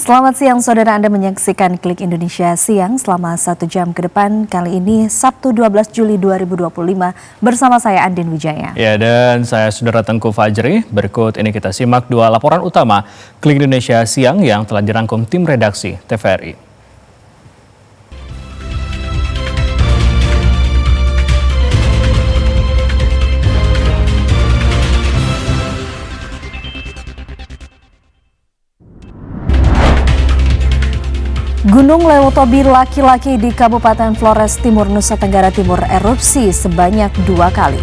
Selamat siang saudara, Anda menyaksikan Klik Indonesia Siang selama 1 jam ke depan. Kali ini Sabtu 12 Juli 2025 bersama saya Andin Wijaya. Ya, dan saya Saudara Tengku Fajri. Berikut ini kita simak 2 laporan utama Klik Indonesia Siang yang telah dirangkum tim redaksi TVRI. Gunung Lewotobi laki-laki di Kabupaten Flores Timur, Nusa Tenggara Timur erupsi sebanyak 2 kali.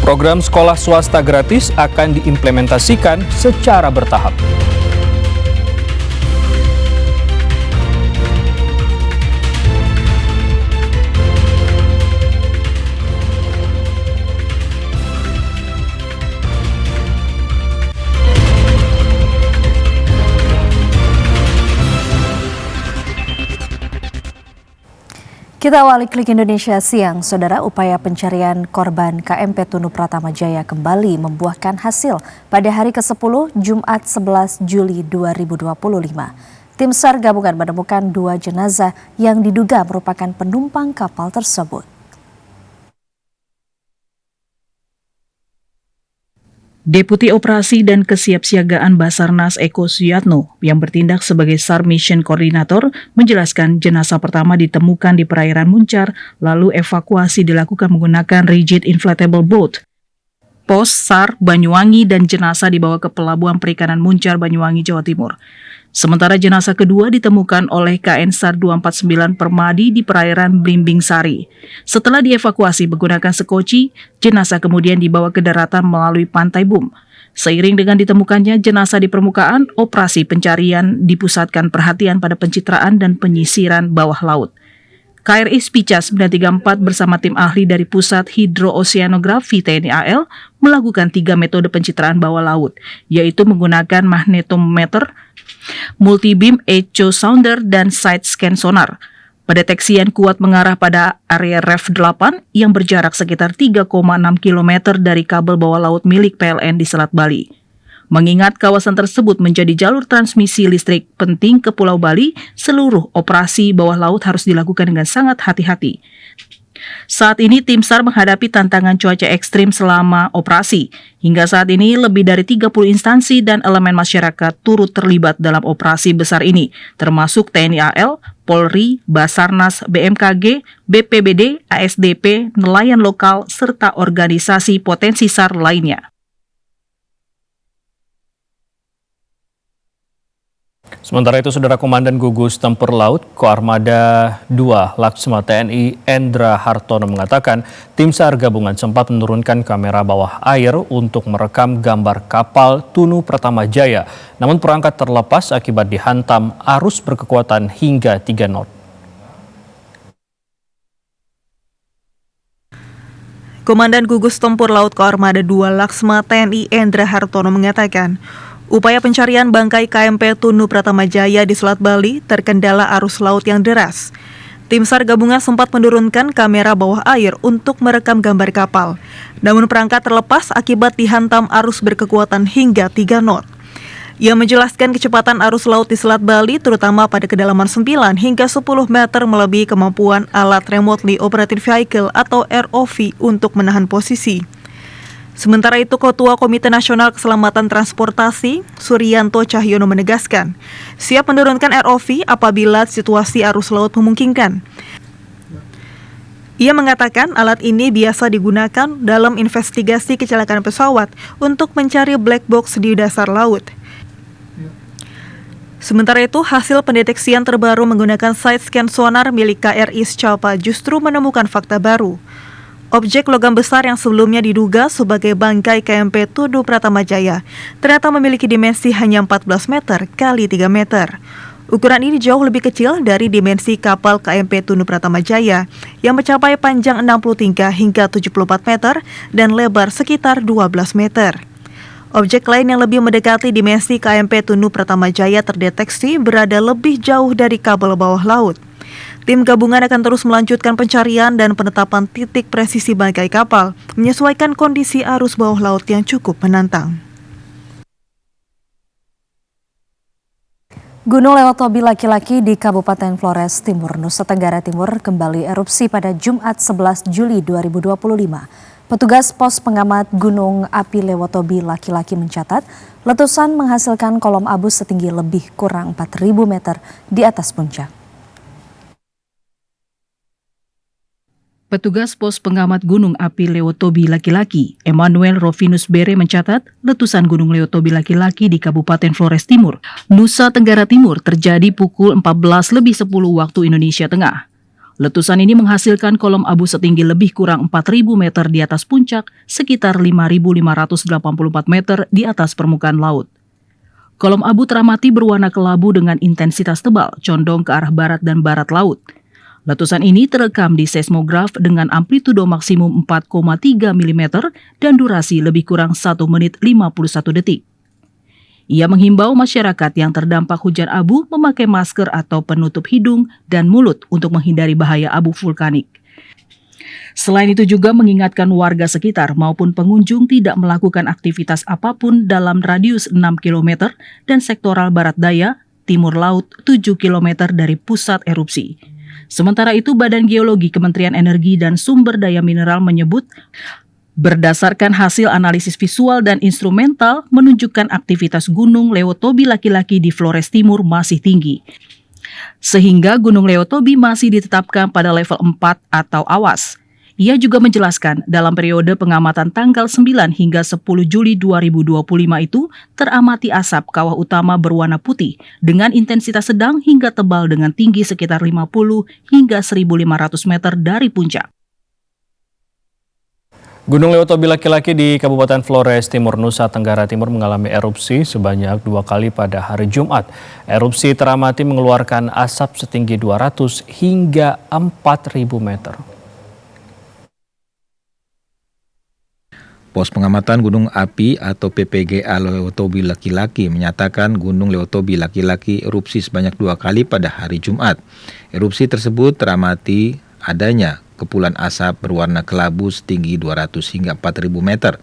Program sekolah swasta gratis akan diimplementasikan secara bertahap. Kita awali Klik Indonesia Siang, saudara. Upaya pencarian korban KMP Tunu Pratama Jaya kembali membuahkan hasil pada hari ke-10 Jumat 11 Juli 2025. Tim SAR gabungan menemukan 2 jenazah yang diduga merupakan penumpang kapal tersebut. Deputi Operasi dan Kesiapsiagaan Basarnas Eko Suyatno yang bertindak sebagai SAR Mission Koordinator menjelaskan jenazah pertama ditemukan di perairan Muncar, lalu evakuasi dilakukan menggunakan rigid inflatable boat. Pos SAR Banyuwangi dan jenazah dibawa ke Pelabuhan Perikanan Muncar, Banyuwangi, Jawa Timur. Sementara jenazah kedua ditemukan oleh KN SAR 249 Permadi di perairan Blimbing Sari. Setelah dievakuasi menggunakan sekoci, jenazah kemudian dibawa ke daratan melalui Pantai Bum. Seiring dengan ditemukannya jenazah di permukaan, operasi pencarian dipusatkan perhatian pada pencitraan dan penyisiran bawah laut. KRI Spica 934 bersama tim ahli dari Pusat Hidrooceanografi TNI AL melakukan 3 metode pencitraan bawah laut, yaitu menggunakan magnetometer, multi-beam echo sounder, dan side scan sonar. Pendeteksian kuat mengarah pada area ref 8 yang berjarak sekitar 3,6 km dari kabel bawah laut milik PLN di Selat Bali. Mengingat kawasan tersebut menjadi jalur transmisi listrik penting ke Pulau Bali, seluruh operasi bawah laut harus dilakukan dengan sangat hati-hati. Saat ini tim SAR menghadapi tantangan cuaca ekstrim selama operasi. Hingga saat ini lebih dari 30 instansi dan elemen masyarakat turut terlibat dalam operasi besar ini, termasuk TNI AL, Polri, Basarnas, BMKG, BPBD, ASDP, nelayan lokal, serta organisasi potensi SAR lainnya. Sementara itu, Saudara Komandan Gugus Tempur Laut Koarmada 2 Laksma TNI Endra Hartono mengatakan tim SAR gabungan sempat menurunkan kamera bawah air untuk merekam gambar kapal Tunu Pratama Jaya. Namun perangkat terlepas akibat dihantam arus berkekuatan hingga 3 knot. Komandan Gugus Tempur Laut Koarmada 2 Laksma TNI Endra Hartono mengatakan, upaya pencarian bangkai KMP Tunu Pratama Jaya di Selat Bali terkendala arus laut yang deras. Tim SAR gabungan sempat menurunkan kamera bawah air untuk merekam gambar kapal. Namun perangkat terlepas akibat dihantam arus berkekuatan hingga 3 knot. Ia menjelaskan kecepatan arus laut di Selat Bali terutama pada kedalaman 9 hingga 10 meter melebihi kemampuan alat Remotely Operated Vehicle atau ROV untuk menahan posisi. Sementara itu, Ketua Komite Nasional Keselamatan Transportasi, Suryanto Cahyono menegaskan, siap menurunkan ROV apabila situasi arus laut memungkinkan. Ia mengatakan alat ini biasa digunakan dalam investigasi kecelakaan pesawat untuk mencari black box di dasar laut. Sementara itu, hasil pendeteksian terbaru menggunakan side scan sonar milik KRI Scapa justru menemukan fakta baru. Objek logam besar yang sebelumnya diduga sebagai bangkai KMP Tunu Pratama Jaya ternyata memiliki dimensi hanya 14 meter kali 3 meter. Ukuran ini jauh lebih kecil dari dimensi kapal KMP Tunu Pratama Jaya yang mencapai panjang 63 hingga 74 meter dan lebar sekitar 12 meter. Objek lain yang lebih mendekati dimensi KMP Tunu Pratama Jaya terdeteksi berada lebih jauh dari kabel bawah laut. Tim gabungan akan terus melanjutkan pencarian dan penetapan titik presisi bangkai kapal, menyesuaikan kondisi arus bawah laut yang cukup menantang. Gunung Lewotobi laki-laki di Kabupaten Flores Timur, Nusa Tenggara Timur kembali erupsi pada Jumat 11 Juli 2025. Petugas pos pengamat Gunung Api Lewotobi laki-laki mencatat letusan menghasilkan kolom abu setinggi lebih kurang 4.000 meter di atas puncak. Petugas pos pengamat Gunung Api Lewotobi laki-laki, Emmanuel Rovinus Bere mencatat letusan Gunung Lewotobi laki-laki di Kabupaten Flores Timur, Nusa Tenggara Timur terjadi pukul 14.10 waktu Indonesia Tengah. Letusan ini menghasilkan kolom abu setinggi lebih kurang 4.000 meter di atas puncak, sekitar 5.584 meter di atas permukaan laut. Kolom abu teramati berwarna kelabu dengan intensitas tebal, condong ke arah barat dan barat laut. Letusan ini terekam di seismograf dengan amplitudo maksimum 4,3 mm dan durasi lebih kurang 1 menit 51 detik. Ia menghimbau masyarakat yang terdampak hujan abu memakai masker atau penutup hidung dan mulut untuk menghindari bahaya abu vulkanik. Selain itu juga mengingatkan warga sekitar maupun pengunjung tidak melakukan aktivitas apapun dalam radius 6 km dan sektoral barat daya, timur laut 7 km dari pusat erupsi. Sementara itu, Badan Geologi Kementerian Energi dan Sumber Daya Mineral menyebut, berdasarkan hasil analisis visual dan instrumental menunjukkan aktivitas Gunung Lewotobi laki-laki di Flores Timur masih tinggi. Sehingga Gunung Lewotobi masih ditetapkan pada level 4 atau awas. Ia juga menjelaskan dalam periode pengamatan tanggal 9 hingga 10 Juli 2025 itu teramati asap kawah utama berwarna putih dengan intensitas sedang hingga tebal dengan tinggi sekitar 50 hingga 1.500 meter dari puncak. Gunung Lewotobi laki-laki di Kabupaten Flores Timur, Nusa Tenggara Timur mengalami erupsi sebanyak 2 kali pada hari Jumat. Erupsi teramati mengeluarkan asap setinggi 200 hingga 4.000 meter. Pos Pengamatan Gunung Api atau PPGA Lewotobi laki-laki menyatakan Gunung Lewotobi laki-laki erupsi sebanyak 2 kali pada hari Jumat. Erupsi tersebut teramati adanya kepulan asap berwarna kelabu setinggi 200 hingga 4.000 meter.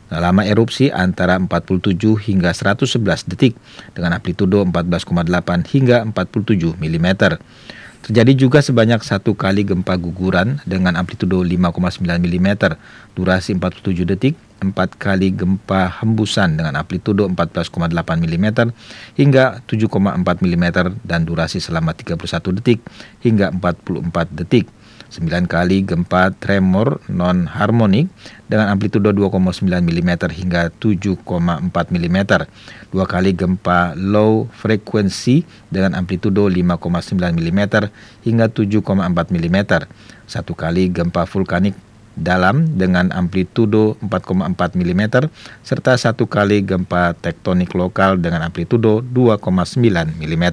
Lama erupsi antara 47 hingga 111 detik dengan amplitudo 14,8 hingga 47 mm. Terjadi juga sebanyak 1 kali gempa guguran dengan amplitudo 5,9 mm, durasi 47 detik, 4 kali gempa hembusan dengan amplitudo 14,8 mm hingga 7,4 mm dan durasi selama 31 detik hingga 44 detik. 9 kali gempa tremor non-harmonik dengan amplitudo 2,9 mm hingga 7,4 mm. 2 kali gempa low frequency dengan amplitudo 5,9 mm hingga 7,4 mm. 1 kali gempa vulkanik dalam dengan amplitudo 4,4 mm serta 1 kali gempa tektonik lokal dengan amplitudo 2,9 mm.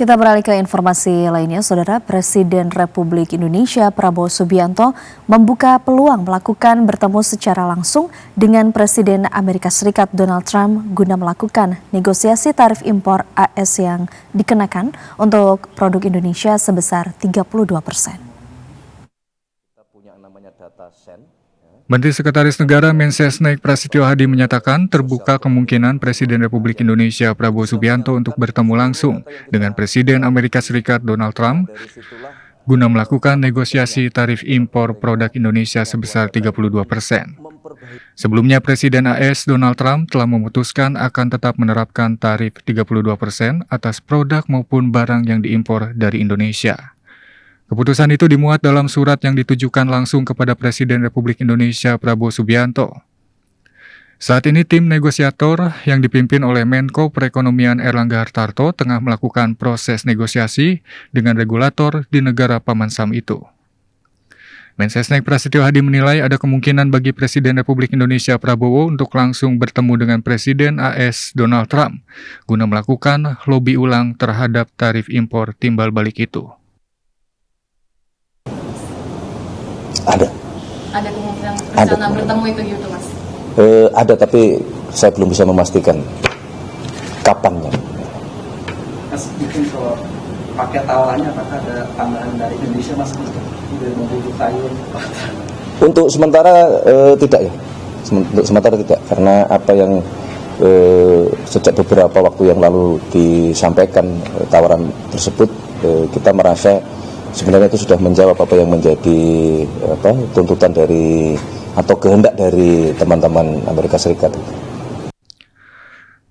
Kita beralih ke informasi lainnya, Saudara. Presiden Republik Indonesia Prabowo Subianto membuka peluang melakukan bertemu secara langsung dengan Presiden Amerika Serikat Donald Trump guna melakukan negosiasi tarif impor AS yang dikenakan untuk produk Indonesia sebesar 32%. Menteri Sekretaris Negara Mensesnek Prasetyo Hadi menyatakan terbuka kemungkinan Presiden Republik Indonesia Prabowo Subianto untuk bertemu langsung dengan Presiden Amerika Serikat Donald Trump guna melakukan negosiasi tarif impor produk Indonesia sebesar 32%. Sebelumnya Presiden AS Donald Trump telah memutuskan akan tetap menerapkan tarif 32% atas produk maupun barang yang diimpor dari Indonesia. Keputusan itu dimuat dalam surat yang ditujukan langsung kepada Presiden Republik Indonesia Prabowo Subianto. Saat ini tim negosiator yang dipimpin oleh Menko Perekonomian Erlangga Hartarto tengah melakukan proses negosiasi dengan regulator di negara paman Sam itu. Mensesnek Prasetyo Hadi menilai ada kemungkinan bagi Presiden Republik Indonesia Prabowo untuk langsung bertemu dengan Presiden AS Donald Trump guna melakukan lobi ulang terhadap tarif impor timbal balik itu. Ada kemungkinan rencana bertemu itu gitu, Mas? Ada, tapi saya belum bisa memastikan kapannya. Mas, mungkin kalau paket tawarannya apakah ada tambahan dari Indonesia, Mas, untuk membujuk Taiwan? Untuk sementara tidak ya. Untuk sementara tidak, karena apa yang sejak beberapa waktu yang lalu disampaikan tawaran tersebut, kita merasa sebenarnya itu sudah menjawab apa yang menjadi tuntutan dari atau kehendak dari teman-teman Amerika Serikat.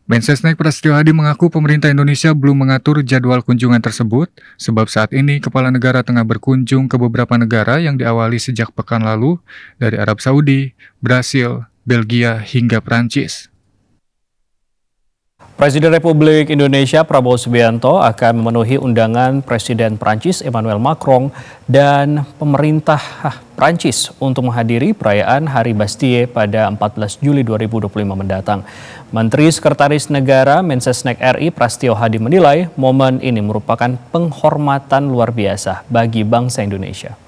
Mensesnek Prasetyo Hadi mengaku pemerintah Indonesia belum mengatur jadwal kunjungan tersebut, sebab saat ini kepala negara tengah berkunjung ke beberapa negara yang diawali sejak pekan lalu dari Arab Saudi, Brasil, Belgia, hingga Prancis. Presiden Republik Indonesia Prabowo Subianto akan memenuhi undangan Presiden Prancis Emmanuel Macron dan pemerintah Prancis untuk menghadiri perayaan Hari Bastille pada 14 Juli 2025 mendatang. Menteri Sekretaris Negara Mensesnek RI Prasetyo Hadi menilai momen ini merupakan penghormatan luar biasa bagi bangsa Indonesia.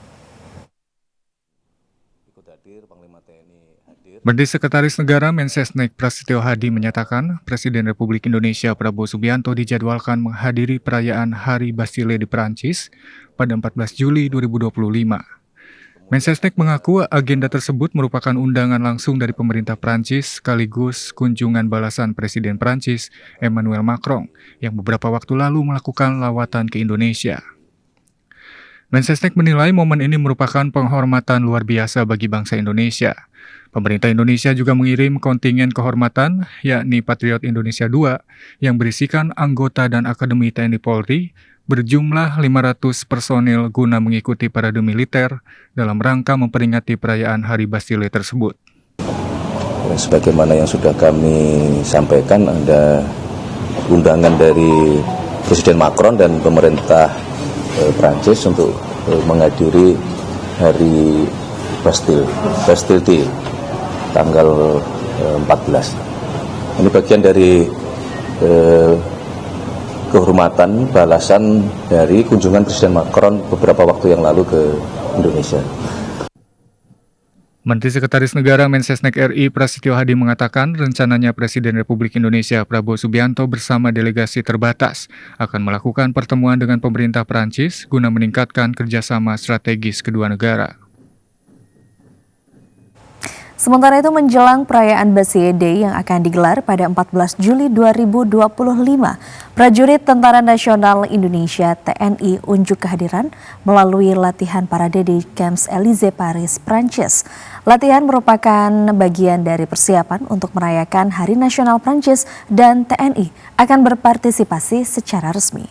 Menteri Sekretaris Negara Mensesnek Prasetyo Hadi menyatakan Presiden Republik Indonesia Prabowo Subianto dijadwalkan menghadiri perayaan Hari Bastille di Perancis pada 14 Juli 2025. Mensesnek mengaku agenda tersebut merupakan undangan langsung dari pemerintah Perancis sekaligus kunjungan balasan Presiden Perancis Emmanuel Macron yang beberapa waktu lalu melakukan lawatan ke Indonesia. Mensesnek menilai momen ini merupakan penghormatan luar biasa bagi bangsa Indonesia. Pemerintah Indonesia juga mengirim kontingen kehormatan, yakni Patriot Indonesia II, yang berisikan anggota dan Akademi TNI Polri, berjumlah 500 personil guna mengikuti parade militer dalam rangka memperingati perayaan Hari Bastille tersebut. Sebagaimana yang sudah kami sampaikan, ada undangan dari Presiden Macron dan pemerintah Prancis untuk menghadiri Hari Bastille Day tanggal 14. Ini bagian dari kehormatan balasan dari kunjungan Presiden Macron beberapa waktu yang lalu ke Indonesia. Menteri Sekretaris Negara Mensesnek RI Prasetyo Hadi mengatakan rencananya Presiden Republik Indonesia Prabowo Subianto bersama delegasi terbatas akan melakukan pertemuan dengan pemerintah Perancis guna meningkatkan kerjasama strategis kedua negara. Sementara itu menjelang perayaan Bastille Day yang akan digelar pada 14 Juli 2025, prajurit Tentara Nasional Indonesia TNI unjuk kehadiran melalui latihan parade di Champs Elysees Paris, Prancis. Latihan merupakan bagian dari persiapan untuk merayakan Hari Nasional Prancis dan TNI akan berpartisipasi secara resmi.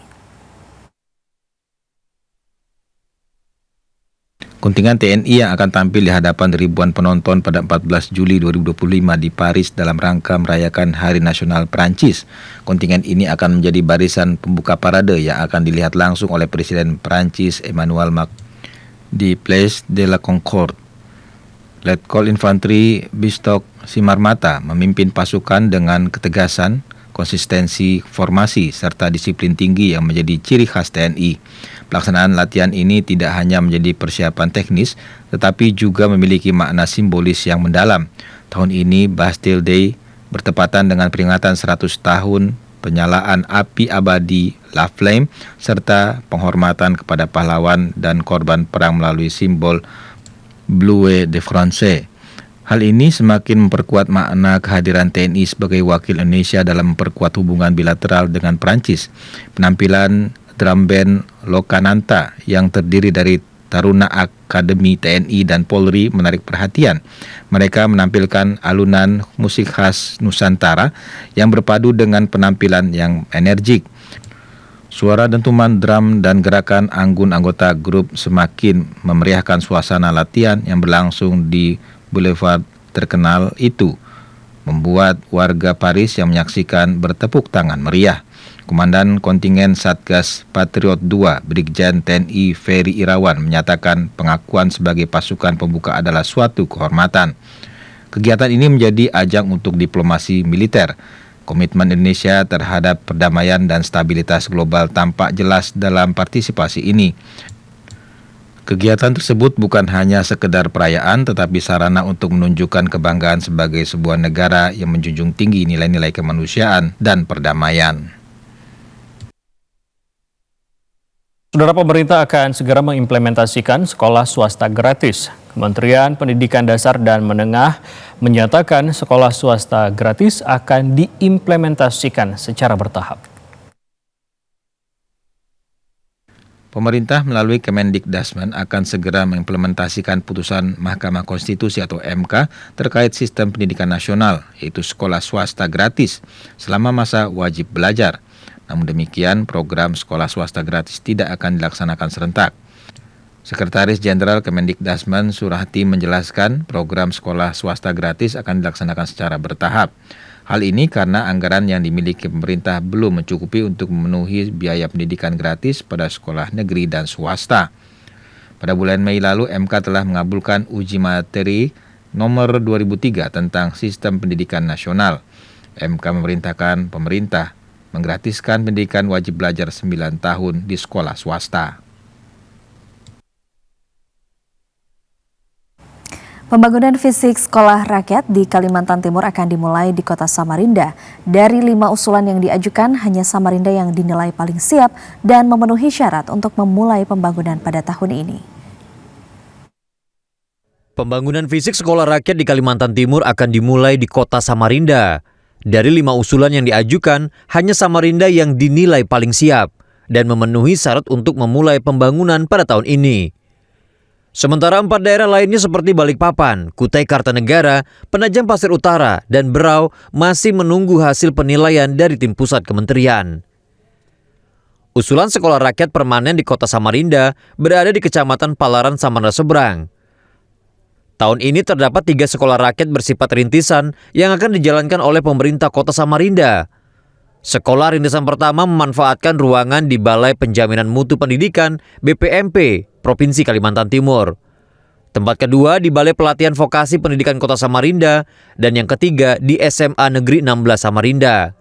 Kontingen TNI yang akan tampil di hadapan ribuan penonton pada 14 Juli 2025 di Paris dalam rangka merayakan Hari Nasional Prancis. Kontingen ini akan menjadi barisan pembuka parade yang akan dilihat langsung oleh Presiden Prancis Emmanuel Macron di Place de la Concorde. Letkol Infantri Bistok Simarmata memimpin pasukan dengan ketegasan, konsistensi formasi, serta disiplin tinggi yang menjadi ciri khas TNI. Pelaksanaan latihan ini tidak hanya menjadi persiapan teknis, tetapi juga memiliki makna simbolis yang mendalam. Tahun ini Bastille Day bertepatan dengan peringatan 100 tahun penyalaan api abadi La Flamme, serta penghormatan kepada pahlawan dan korban perang melalui simbol Bleu de France. Hal ini semakin memperkuat makna kehadiran TNI sebagai wakil Indonesia dalam memperkuat hubungan bilateral dengan Prancis. Penampilan drum band Lokananta yang terdiri dari Taruna Akademi TNI dan Polri menarik perhatian. Mereka menampilkan alunan musik khas Nusantara yang berpadu dengan penampilan yang energik. Suara dentuman drum dan gerakan anggun anggota grup semakin memeriahkan suasana latihan yang berlangsung di Boulevard terkenal itu, membuat warga Paris yang menyaksikan bertepuk tangan meriah. Komandan Kontingen Satgas Patriot II, Brigjen TNI Ferry Irawan, menyatakan pengakuan sebagai pasukan pembuka adalah suatu kehormatan. Kegiatan ini menjadi ajang untuk diplomasi militer. Komitmen Indonesia terhadap perdamaian dan stabilitas global tampak jelas dalam partisipasi ini. Kegiatan tersebut bukan hanya sekedar perayaan, tetapi sarana untuk menunjukkan kebanggaan sebagai sebuah negara yang menjunjung tinggi nilai-nilai kemanusiaan dan perdamaian. Saudara, pemerintah akan segera mengimplementasikan sekolah swasta gratis. Kementerian Pendidikan Dasar dan Menengah menyatakan sekolah swasta gratis akan diimplementasikan secara bertahap. Pemerintah melalui Kemendikdasmen akan segera mengimplementasikan putusan Mahkamah Konstitusi atau MK terkait sistem pendidikan nasional, yaitu sekolah swasta gratis selama masa wajib belajar. Namun demikian, program sekolah swasta gratis tidak akan dilaksanakan serentak. Sekretaris Jenderal Kemendikdasmen Surahti menjelaskan program sekolah swasta gratis akan dilaksanakan secara bertahap. Hal ini karena anggaran yang dimiliki pemerintah belum mencukupi untuk memenuhi biaya pendidikan gratis pada sekolah negeri dan swasta. Pada bulan Mei lalu, MK telah mengabulkan uji materi nomor 2003 tentang sistem pendidikan nasional. MK memerintahkan pemerintah menggratiskan pendidikan wajib belajar 9 tahun di sekolah swasta. Pembangunan fisik sekolah rakyat di Kalimantan Timur akan dimulai di kota Samarinda. Dari 5 usulan yang diajukan, hanya Samarinda yang dinilai paling siap dan memenuhi syarat untuk memulai pembangunan pada tahun ini. Pembangunan fisik sekolah rakyat di Kalimantan Timur akan dimulai di kota Samarinda. Dari 5 usulan yang diajukan, hanya Samarinda yang dinilai paling siap dan memenuhi syarat untuk memulai pembangunan pada tahun ini. Sementara 4 daerah lainnya seperti Balikpapan, Kutai Kartanegara, Penajam Pasir Utara, dan Berau masih menunggu hasil penilaian dari tim pusat kementerian. Usulan sekolah rakyat permanen di kota Samarinda berada di Kecamatan Palaran, Samarinda Seberang. Tahun ini terdapat 3 sekolah rakyat bersifat rintisan yang akan dijalankan oleh pemerintah kota Samarinda. Sekolah rintisan pertama memanfaatkan ruangan di Balai Penjaminan Mutu Pendidikan BPMP Provinsi Kalimantan Timur. Tempat kedua di Balai Pelatihan Vokasi Pendidikan Kota Samarinda dan yang ketiga di SMA Negeri 16 Samarinda.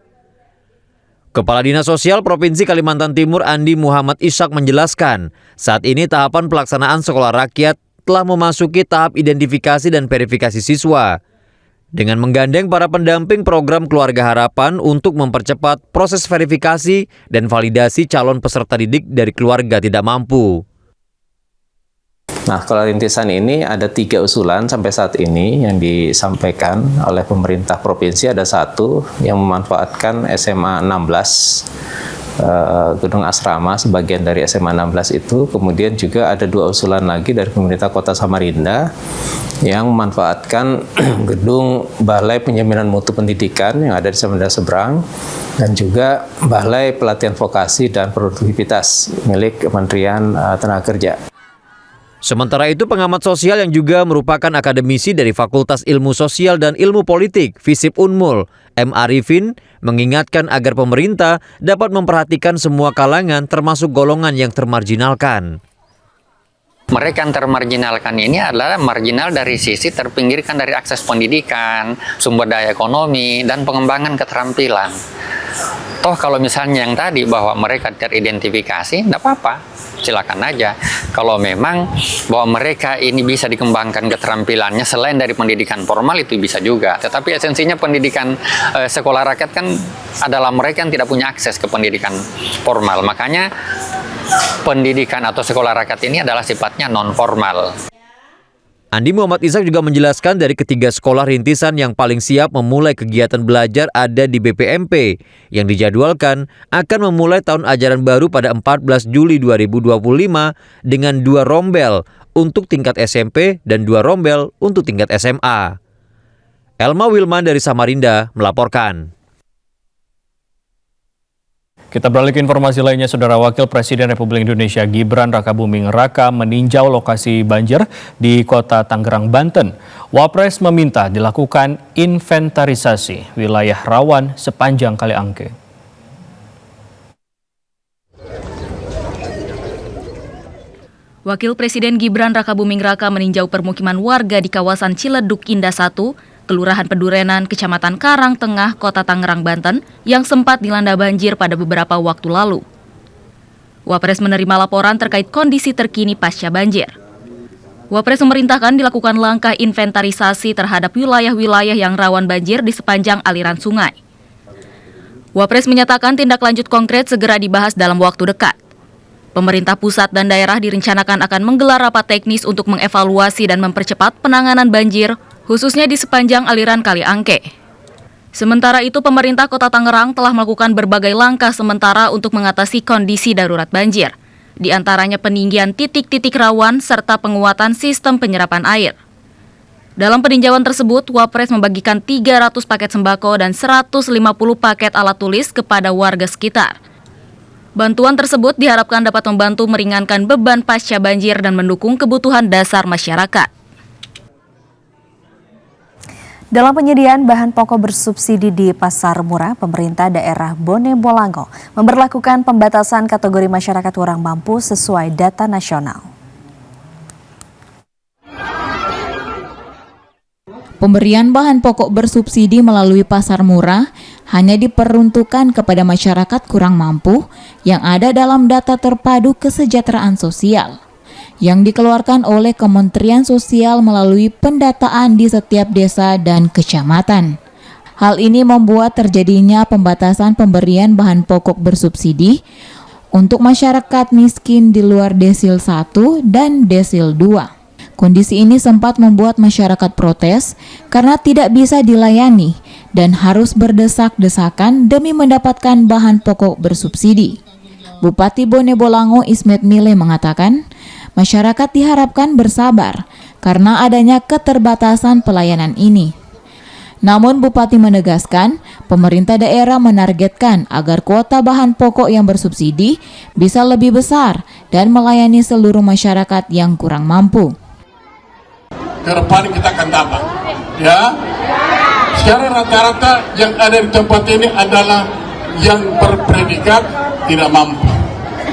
Kepala Dinas Sosial Provinsi Kalimantan Timur Andi Muhammad Ishak menjelaskan, saat ini tahapan pelaksanaan sekolah rakyat telah memasuki tahap identifikasi dan verifikasi siswa dengan menggandeng para pendamping program Keluarga Harapan untuk mempercepat proses verifikasi dan validasi calon peserta didik dari keluarga tidak mampu. Nah, kalau rintisan ini ada 3 usulan sampai saat ini yang disampaikan oleh pemerintah provinsi. Ada 1 yang memanfaatkan SMA 16 Gedung Asrama sebagian dari SMA 16 itu. Kemudian juga ada 2 usulan lagi dari pemerintah kota Samarinda yang memanfaatkan gedung Balai Penjaminan Mutu Pendidikan yang ada di Samarinda Seberang dan juga Balai Pelatihan Vokasi dan Produktivitas milik Kementerian Tenaga Kerja. Sementara itu, pengamat sosial yang juga merupakan akademisi dari Fakultas Ilmu Sosial dan Ilmu Politik FISIP Unmul, M. Arifin, mengingatkan agar pemerintah dapat memperhatikan semua kalangan termasuk golongan yang termarginalkan. Mereka yang termarginalkan ini adalah marginal dari sisi terpinggirkan dari akses pendidikan, sumber daya ekonomi, dan pengembangan keterampilan. Toh kalau misalnya yang tadi bahwa mereka teridentifikasi, tidak apa-apa, silakan aja. Kalau memang bahwa mereka ini bisa dikembangkan keterampilannya selain dari pendidikan formal, itu bisa juga. Tetapi esensinya pendidikan sekolah rakyat kan adalah mereka yang tidak punya akses ke pendidikan formal. Makanya pendidikan atau sekolah rakyat ini adalah sifatnya non-formal. Andi Muhammad Ishak juga menjelaskan dari ketiga sekolah rintisan yang paling siap memulai kegiatan belajar ada di BPMP yang dijadwalkan akan memulai tahun ajaran baru pada 14 Juli 2025 dengan 2 rombel untuk tingkat SMP dan 2 rombel untuk tingkat SMA. Elma Wilman dari Samarinda melaporkan. Kita beralih ke informasi lainnya, Saudara. Wakil Presiden Republik Indonesia Gibran Rakabuming Raka meninjau lokasi banjir di Kota Tangerang, Banten. Wapres meminta dilakukan inventarisasi wilayah rawan sepanjang Kali Angke. Wakil Presiden Gibran Rakabuming Raka meninjau permukiman warga di kawasan Ciledug Indah 1, Kelurahan Pedurenan, Kecamatan Karang Tengah, Kota Tangerang, Banten, yang sempat dilanda banjir pada beberapa waktu lalu. Wapres menerima laporan terkait kondisi terkini pasca banjir. Wapres memerintahkan dilakukan langkah inventarisasi terhadap wilayah-wilayah yang rawan banjir di sepanjang aliran sungai. Wapres menyatakan tindak lanjut konkret segera dibahas dalam waktu dekat. Pemerintah pusat dan daerah direncanakan akan menggelar rapat teknis untuk mengevaluasi dan mempercepat penanganan banjir, khususnya di sepanjang aliran Kali Angke. Sementara itu, pemerintah Kota Tangerang telah melakukan berbagai langkah sementara untuk mengatasi kondisi darurat banjir, di antaranya peninggian titik-titik rawan serta penguatan sistem penyerapan air. Dalam peninjauan tersebut, Wapres membagikan 300 paket sembako dan 150 paket alat tulis kepada warga sekitar. Bantuan tersebut diharapkan dapat membantu meringankan beban pasca banjir dan mendukung kebutuhan dasar masyarakat. Dalam penyediaan bahan pokok bersubsidi di Pasar Murah, pemerintah daerah Bone Bolango memberlakukan pembatasan kategori masyarakat kurang mampu sesuai data nasional. Pemberian bahan pokok bersubsidi melalui Pasar Murah hanya diperuntukkan kepada masyarakat kurang mampu yang ada dalam data terpadu kesejahteraan sosial yang dikeluarkan oleh Kementerian Sosial melalui pendataan di setiap desa dan kecamatan. Hal ini membuat terjadinya pembatasan pemberian bahan pokok bersubsidi untuk masyarakat miskin di luar desil 1 dan desil 2. Kondisi ini sempat membuat masyarakat protes karena tidak bisa dilayani dan harus berdesak-desakan demi mendapatkan bahan pokok bersubsidi. Bupati Bone Bolango Ismet Mile mengatakan, masyarakat diharapkan bersabar karena adanya keterbatasan pelayanan ini. Namun Bupati menegaskan, pemerintah daerah menargetkan agar kuota bahan pokok yang bersubsidi bisa lebih besar dan melayani seluruh masyarakat yang kurang mampu. Ke depan kita akan tambah, ya. Secara rata-rata yang ada di tempat ini adalah yang berpredikat tidak mampu.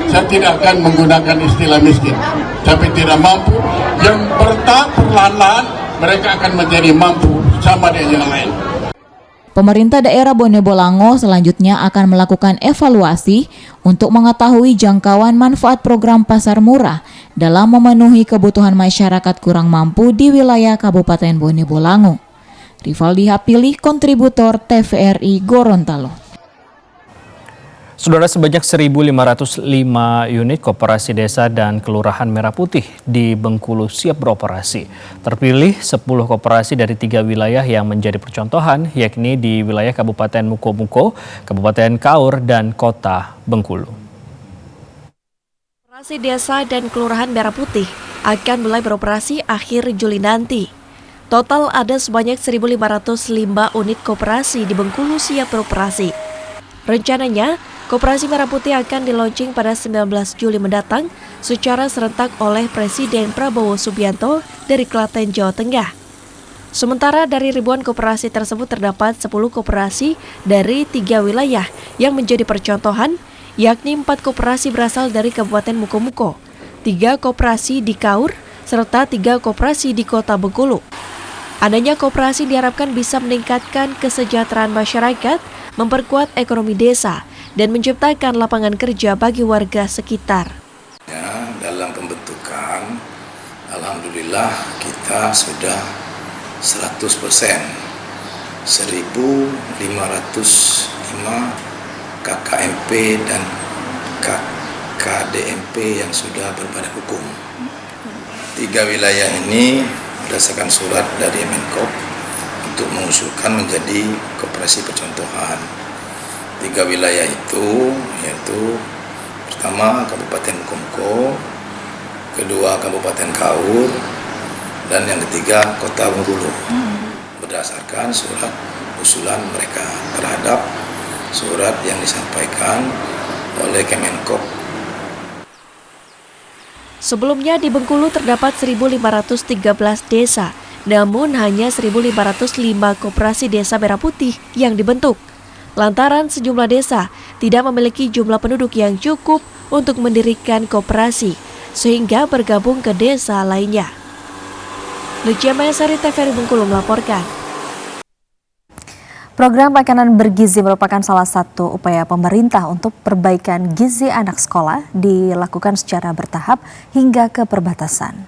Saya tidak akan menggunakan istilah miskin, tapi tidak mampu. Yang bertahap perlahan-lahan mereka akan menjadi mampu sama dengan yang lain. Pemerintah daerah Bone Bolango selanjutnya akan melakukan evaluasi untuk mengetahui jangkauan manfaat program Pasar Murah dalam memenuhi kebutuhan masyarakat kurang mampu di wilayah Kabupaten Bone Bolango. Rivaldi Hapili, kontributor TVRI Gorontalo. Saudara, sebanyak 1.505 unit koperasi desa dan kelurahan Merah Putih di Bengkulu siap beroperasi. Terpilih 10 koperasi dari 3 wilayah yang menjadi percontohan, yakni di wilayah Kabupaten Muko-Muko, Kabupaten Kaur, dan Kota Bengkulu. Koperasi desa dan kelurahan Merah Putih akan mulai beroperasi akhir Juli nanti. Total ada sebanyak 1.505 unit koperasi di Bengkulu siap beroperasi. Rencananya, Koperasi Merah Putih akan dilaunching pada 19 Juli mendatang secara serentak oleh Presiden Prabowo Subianto dari Klaten, Jawa Tengah. Sementara dari ribuan koperasi tersebut terdapat 10 koperasi dari 3 wilayah yang menjadi percontohan, yakni 4 koperasi berasal dari Kabupaten Muko-Muko, 3 koperasi di Kaur, serta 3 koperasi di Kota Bengkulu. Adanya koperasi diharapkan bisa meningkatkan kesejahteraan masyarakat, memperkuat ekonomi desa, dan menciptakan lapangan kerja bagi warga sekitar. Ya, dalam pembentukan, alhamdulillah kita sudah 100%, 1.505 KKMP dan KDMP yang sudah berbadan hukum. 3 wilayah ini berdasarkan surat dari Menkop untuk mengusulkan menjadi koperasi percontohan. 3 wilayah itu yaitu pertama Kabupaten Muko-Muko, kedua Kabupaten Kaur, dan yang ketiga Kota Bengkulu. Berdasarkan surat usulan mereka terhadap surat yang disampaikan oleh Kemenkop. Sebelumnya di Bengkulu terdapat 1.513 desa, namun hanya 1.505 koperasi desa Merah Putih yang dibentuk. Lantaran sejumlah desa tidak memiliki jumlah penduduk yang cukup untuk mendirikan koperasi, sehingga bergabung ke desa lainnya. Lucia Mayasari, TVRI Bengkulu melaporkan. Program makanan bergizi merupakan salah satu upaya pemerintah untuk perbaikan gizi anak sekolah dilakukan secara bertahap hingga ke perbatasan.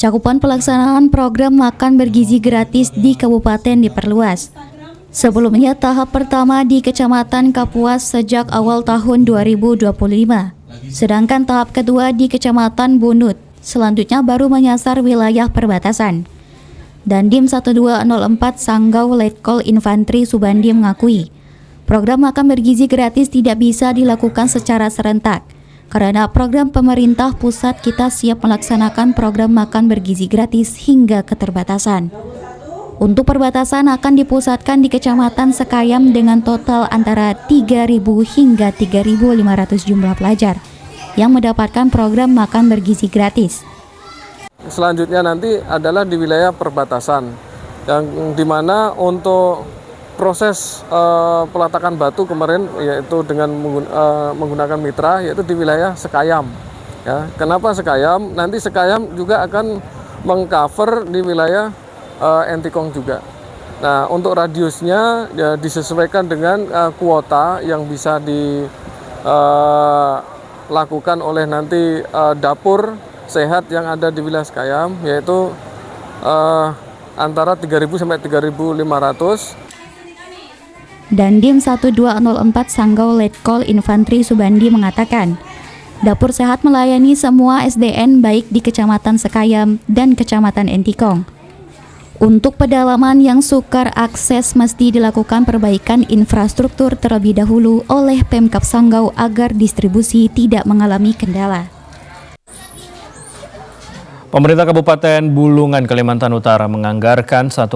Cakupan pelaksanaan program makan bergizi gratis di kabupaten diperluas. Sebelumnya tahap pertama di Kecamatan Kapuas sejak awal tahun 2025. Sedangkan tahap kedua di Kecamatan Bunut. Selanjutnya baru menyasar wilayah perbatasan. Dandim 1204 Sanggau Letkol Infantri Subandi mengakui, program makan bergizi gratis tidak bisa dilakukan secara serentak, karena program pemerintah pusat kita siap melaksanakan program makan bergizi gratis hingga keterbatasan. Untuk perbatasan akan dipusatkan di Kecamatan Sekayam dengan total antara 3.000 hingga 3.500 jumlah pelajar yang mendapatkan program makan bergizi gratis. Selanjutnya nanti adalah di wilayah perbatasan, yang dimana untuk proses peletakan batu kemarin yaitu dengan menggunakan mitra, yaitu di wilayah Sekayam. Ya, kenapa Sekayam? Nanti Sekayam juga akan mengcover di wilayah Entikong juga. Nah, untuk radiusnya ya, disesuaikan dengan kuota yang bisa dilakukan oleh nanti dapur sehat yang ada di wilayah Sekayam, yaitu antara 3.000 sampai 3.500. Dandim 1204 Sanggau Letkol Infantri Subandi mengatakan, dapur sehat melayani semua SDN baik di Kecamatan Sekayam dan Kecamatan Entikong. Untuk pedalaman yang sukar akses mesti dilakukan perbaikan infrastruktur terlebih dahulu oleh Pemkab Sanggau agar distribusi tidak mengalami kendala. Pemerintah Kabupaten Bulungan, Kalimantan Utara menganggarkan 1,5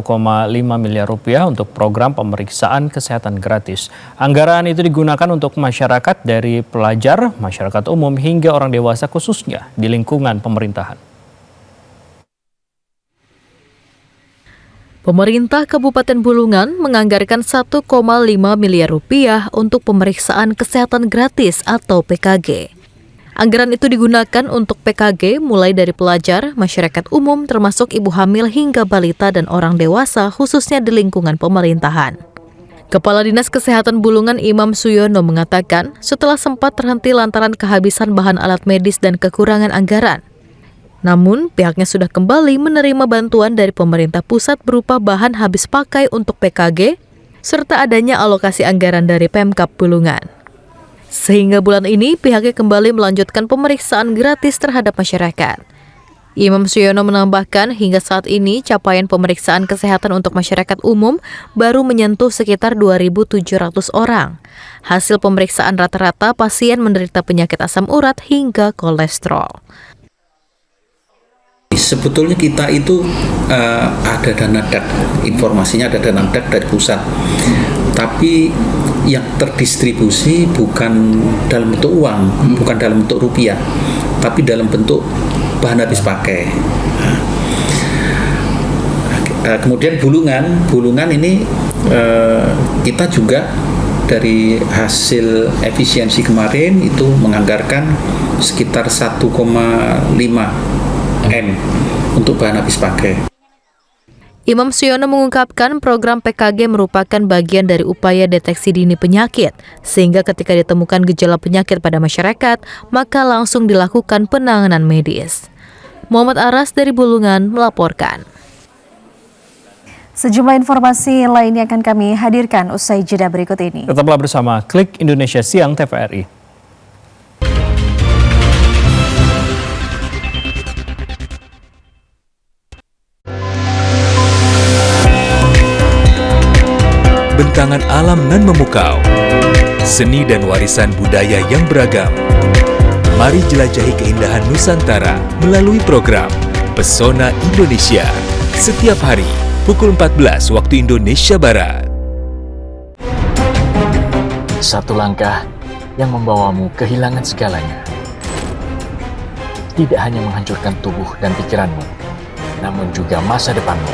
miliar rupiah untuk program pemeriksaan kesehatan gratis. Anggaran itu digunakan untuk masyarakat dari pelajar, masyarakat umum hingga orang dewasa khususnya di lingkungan pemerintahan. Pemerintah Kabupaten Bulungan menganggarkan 1,5 miliar rupiah untuk pemeriksaan kesehatan gratis atau PKG. Anggaran itu digunakan untuk PKG mulai dari pelajar, masyarakat umum termasuk ibu hamil hingga balita dan orang dewasa khususnya di lingkungan pemerintahan. Kepala Dinas Kesehatan Bulungan Imam Suyono mengatakan setelah sempat terhenti lantaran kehabisan bahan alat medis dan kekurangan anggaran. Namun, pihaknya sudah kembali menerima bantuan dari pemerintah pusat berupa bahan habis pakai untuk PKG, serta adanya alokasi anggaran dari Pemkab Bulungan. Sehingga bulan ini, pihaknya kembali melanjutkan pemeriksaan gratis terhadap masyarakat. Imam Suyono menambahkan, hingga saat ini capaian pemeriksaan kesehatan untuk masyarakat umum baru menyentuh sekitar 2.700 orang. Hasil pemeriksaan rata-rata pasien menderita penyakit asam urat hingga kolesterol. Sebetulnya kita itu ada dana DAK, informasinya ada dana DAK dari pusat, tapi yang terdistribusi bukan dalam bentuk uang, bukan dalam bentuk rupiah, tapi dalam bentuk bahan habis pakai. Kemudian Bulungan ini kita juga dari hasil efisiensi kemarin itu menganggarkan sekitar 1,5 M untuk bahan habis pakai. Imam Suyono mengungkapkan program PKG merupakan bagian dari upaya deteksi dini penyakit, sehingga ketika ditemukan gejala penyakit pada masyarakat, maka langsung dilakukan penanganan medis. Muhammad Aras dari Bulungan melaporkan. Sejumlah informasi lainnya akan kami hadirkan usai jeda berikut ini. Tetaplah bersama Klik Indonesia Siang TVRI. Bentangan alam nan memukau, seni dan warisan budaya yang beragam. Mari jelajahi keindahan Nusantara melalui program Pesona Indonesia setiap hari pukul 14 waktu Indonesia Barat. Satu langkah yang membawamu kehilangan segalanya. Tidak hanya menghancurkan tubuh dan pikiranmu, namun juga masa depanmu.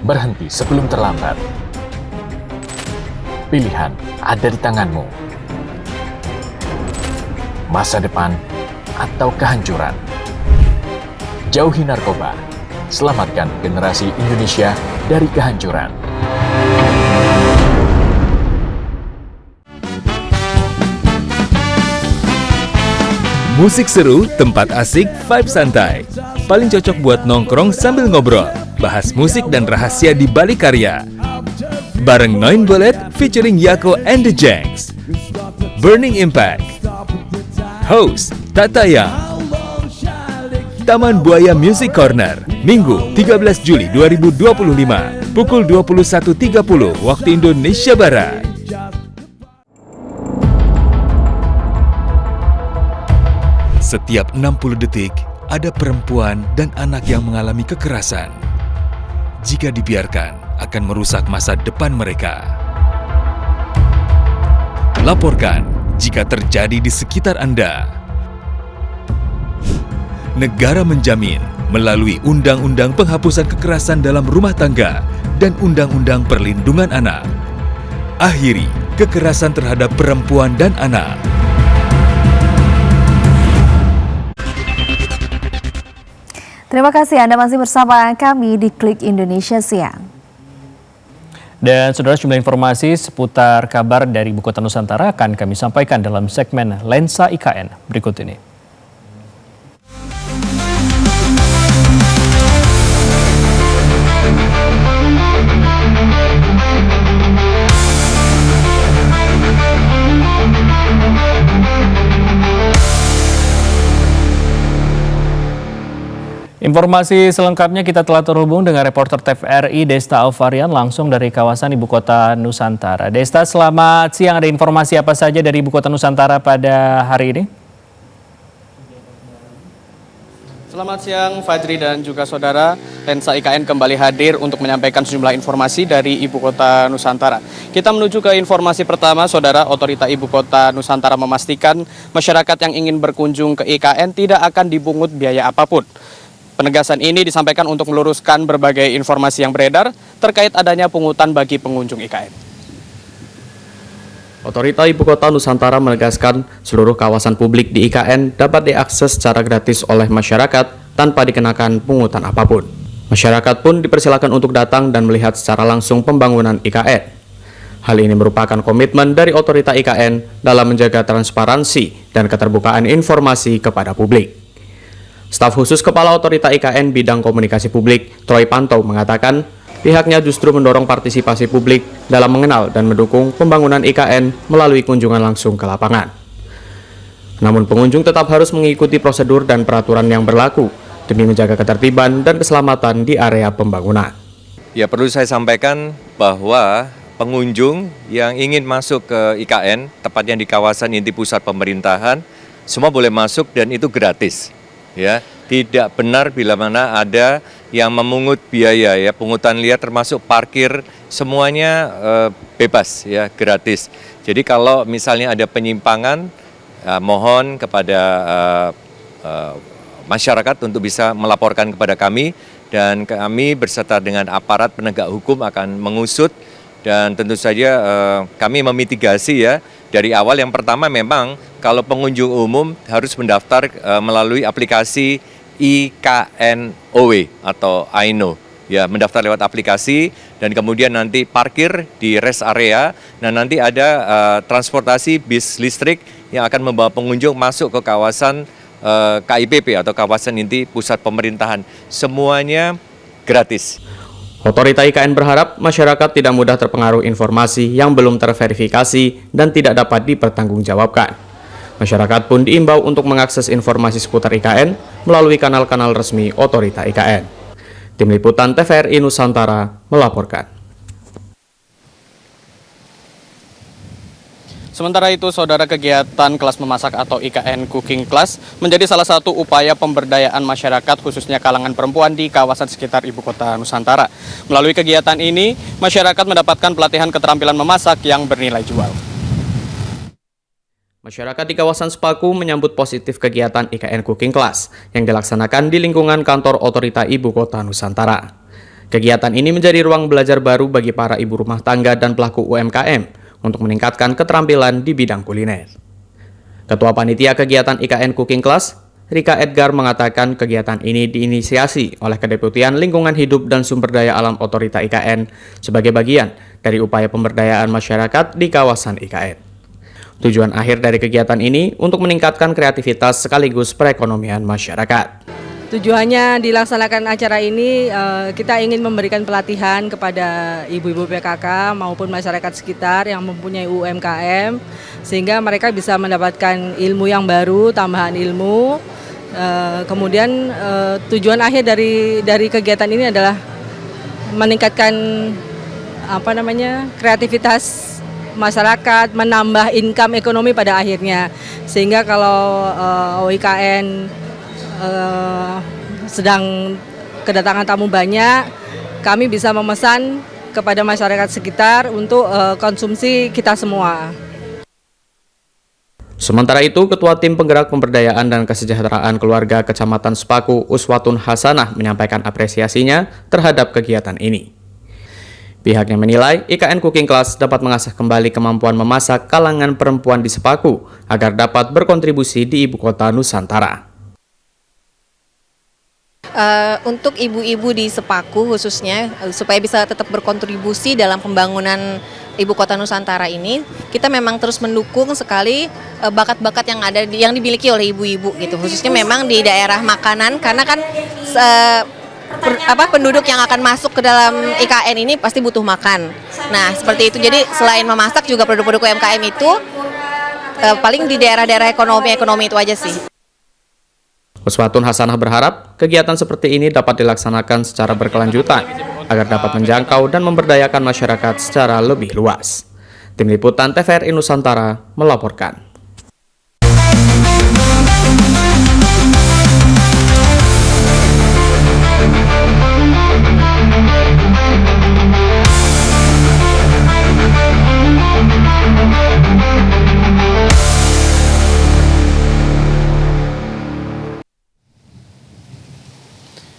Berhenti sebelum terlambat. Pilihan ada di tanganmu. Masa depan atau kehancuran. Jauhi narkoba. Selamatkan generasi Indonesia dari kehancuran. Musik seru, tempat asik, vibe santai. Paling cocok buat nongkrong sambil ngobrol, bahas musik dan rahasia di balik karya. Bareng Noin Bullet featuring Yako and the Janks. Burning Impact. Host Tatayang. Taman Buaya Music Corner, Minggu 13 Juli 2025, pukul 21.30 waktu Indonesia Barat. Setiap 60 detik, ada perempuan dan anak yang mengalami kekerasan. Jika dibiarkan, akan merusak masa depan mereka. Laporkan jika terjadi di sekitar Anda. Negara menjamin melalui Undang-Undang Penghapusan Kekerasan dalam Rumah Tangga dan Undang-Undang Perlindungan Anak. Akhiri kekerasan terhadap perempuan dan anak. Terima kasih Anda masih bersama kami di Klik Indonesia Siang. Dan saudara, jumlah informasi seputar kabar dari Ibu Kota Nusantara akan kami sampaikan dalam segmen Lensa IKN berikut ini. Informasi selengkapnya kita telah terhubung dengan reporter TVRI Desta Alvarian langsung dari kawasan Ibu Kota Nusantara. Desta, selamat siang. Ada informasi apa saja dari Ibu Kota Nusantara pada hari ini? Selamat siang Fajri dan juga saudara. Lensa IKN kembali hadir untuk menyampaikan sejumlah informasi dari Ibu Kota Nusantara. Kita menuju ke informasi pertama, saudara. Otorita Ibu Kota Nusantara memastikan masyarakat yang ingin berkunjung ke IKN tidak akan dipungut biaya apapun. Penegasan ini disampaikan untuk meluruskan berbagai informasi yang beredar terkait adanya pungutan bagi pengunjung IKN. Otorita Ibu Kota Nusantara menegaskan seluruh kawasan publik di IKN dapat diakses secara gratis oleh masyarakat tanpa dikenakan pungutan apapun. Masyarakat pun dipersilakan untuk datang dan melihat secara langsung pembangunan IKN. Hal ini merupakan komitmen dari Otorita IKN dalam menjaga transparansi dan keterbukaan informasi kepada publik. Staf khusus Kepala Otorita IKN Bidang Komunikasi Publik, Troy Pantau, mengatakan pihaknya justru mendorong partisipasi publik dalam mengenal dan mendukung pembangunan IKN melalui kunjungan langsung ke lapangan. Namun pengunjung tetap harus mengikuti prosedur dan peraturan yang berlaku demi menjaga ketertiban dan keselamatan di area pembangunan. Ya, perlu saya sampaikan bahwa pengunjung yang ingin masuk ke IKN, tepatnya di kawasan inti pusat pemerintahan, semua boleh masuk dan itu gratis. Ya, tidak benar bila mana ada yang memungut biaya, ya, pungutan liar termasuk parkir, semuanya bebas, ya, gratis. Jadi kalau misalnya ada penyimpangan, mohon kepada masyarakat untuk bisa melaporkan kepada kami, dan kami berserta dengan aparat penegak hukum akan mengusut, dan tentu saja kami memitigasi, ya. Dari awal yang pertama memang kalau pengunjung umum harus mendaftar melalui aplikasi IKNOW atau AINO. Ya, mendaftar lewat aplikasi dan kemudian nanti parkir di rest area. Nah, nanti ada transportasi bis listrik yang akan membawa pengunjung masuk ke kawasan KIPP atau kawasan inti pusat pemerintahan. Semuanya gratis. Otorita IKN berharap masyarakat tidak mudah terpengaruh informasi yang belum terverifikasi dan tidak dapat dipertanggungjawabkan. Masyarakat pun diimbau untuk mengakses informasi seputar IKN melalui kanal-kanal resmi Otorita IKN. Tim Liputan TVRI Nusantara melaporkan. Sementara itu, saudara, kegiatan kelas memasak atau IKN Cooking Class menjadi salah satu upaya pemberdayaan masyarakat khususnya kalangan perempuan di kawasan sekitar Ibu Kota Nusantara. Melalui kegiatan ini, masyarakat mendapatkan pelatihan keterampilan memasak yang bernilai jual. Masyarakat di kawasan Sepaku menyambut positif kegiatan IKN Cooking Class yang dilaksanakan di lingkungan kantor Otorita Ibu Kota Nusantara. Kegiatan ini menjadi ruang belajar baru bagi para ibu rumah tangga dan pelaku UMKM untuk meningkatkan keterampilan di bidang kuliner. Ketua Panitia Kegiatan IKN Cooking Class, Rika Edgar mengatakan kegiatan ini diinisiasi oleh Kedeputian Lingkungan Hidup dan Sumber Daya Alam Otorita IKN sebagai bagian dari upaya pemberdayaan masyarakat di kawasan IKN. Tujuan akhir dari kegiatan ini untuk meningkatkan kreativitas sekaligus perekonomian masyarakat. Tujuannya dilaksanakan acara ini, kita ingin memberikan pelatihan kepada ibu-ibu PKK maupun masyarakat sekitar yang mempunyai UMKM, sehingga mereka bisa mendapatkan ilmu yang baru, tambahan ilmu. Kemudian tujuan akhir dari kegiatan ini adalah meningkatkan kreativitas masyarakat, menambah income ekonomi pada akhirnya. Sehingga kalau OIKN sedang kedatangan tamu banyak, kami bisa memesan kepada masyarakat sekitar untuk konsumsi kita semua. Sementara itu, Ketua Tim Penggerak Pemberdayaan dan Kesejahteraan Keluarga Kecamatan Sepaku, Uswatun Hasanah, menyampaikan apresiasinya terhadap kegiatan ini. Pihaknya menilai IKN Cooking Class dapat mengasah kembali kemampuan memasak kalangan perempuan di Sepaku agar dapat berkontribusi di ibu kota Nusantara. Untuk ibu-ibu di Sepaku khususnya, supaya bisa tetap berkontribusi dalam pembangunan Ibu Kota Nusantara ini, kita memang terus mendukung sekali bakat-bakat yang dimiliki oleh ibu-ibu gitu, khususnya memang di daerah makanan, karena kan penduduk yang akan masuk ke dalam IKN ini pasti butuh makan. Nah, seperti itu. Jadi selain memasak juga produk-produk UMKM itu paling di daerah-daerah ekonomi itu aja sih. Uswatun Hasanah berharap kegiatan seperti ini dapat dilaksanakan secara berkelanjutan agar dapat menjangkau dan memberdayakan masyarakat secara lebih luas. Tim Liputan TVRI Nusantara melaporkan.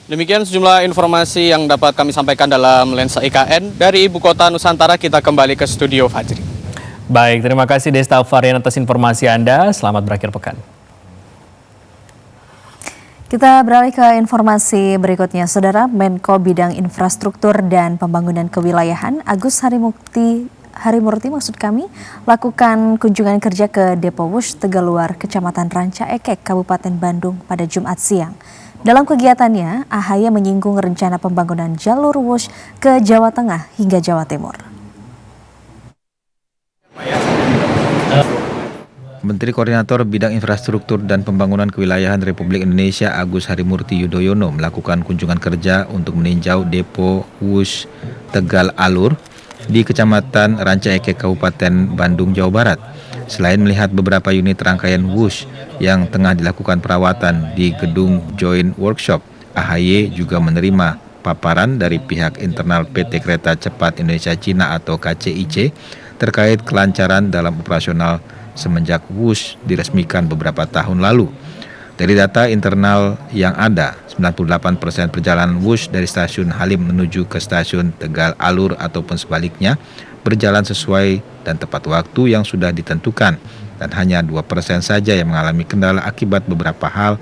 Demikian sejumlah informasi yang dapat kami sampaikan dalam Lensa IKN. Dari Ibu Kota Nusantara kita kembali ke studio Fajri. Baik, terima kasih Desta Varian atas informasi Anda. Selamat berakhir pekan. Kita beralih ke informasi berikutnya. Saudara, Menko Bidang Infrastruktur dan Pembangunan Kewilayahan Agus Harimurti lakukan kunjungan kerja ke Depo Wush Tegaluar, Kecamatan Ranca Ekek, Kabupaten Bandung pada Jumat siang. Dalam kegiatannya, AHY menyinggung rencana pembangunan jalur Wush ke Jawa Tengah hingga Jawa Timur. Menteri Koordinator Bidang Infrastruktur dan Pembangunan Kewilayahan Republik Indonesia Agus Harimurti Yudhoyono melakukan kunjungan kerja untuk meninjau Depo Wush Tegal Alur di Kecamatan Ranca Ekek, Kabupaten Bandung, Jawa Barat. Selain melihat beberapa unit rangkaian Wush yang tengah dilakukan perawatan di gedung Joint Workshop, AHY juga menerima paparan dari pihak internal PT Kereta Cepat Indonesia Cina atau KCIC terkait kelancaran dalam operasional semenjak Wush diresmikan beberapa tahun lalu. Dari data internal yang ada, 98% perjalanan Wush dari stasiun Halim menuju ke stasiun Tegal Alur ataupun sebaliknya berjalan sesuai dan tepat waktu yang sudah ditentukan, dan hanya 2% saja yang mengalami kendala akibat beberapa hal.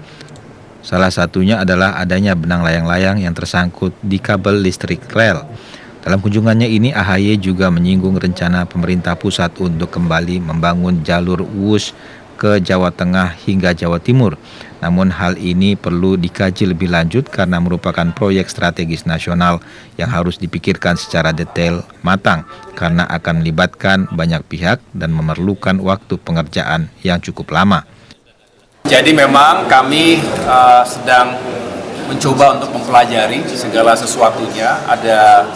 Salah satunya adalah adanya benang layang-layang yang tersangkut di kabel listrik rel. Dalam kunjungannya ini, AHY juga menyinggung rencana pemerintah pusat untuk kembali membangun jalur Wush ke Jawa Tengah hingga Jawa Timur. Namun hal ini perlu dikaji lebih lanjut karena merupakan proyek strategis nasional yang harus dipikirkan secara detail matang karena akan melibatkan banyak pihak dan memerlukan waktu pengerjaan yang cukup lama. Jadi memang kami sedang mencoba untuk mempelajari segala sesuatunya. Ada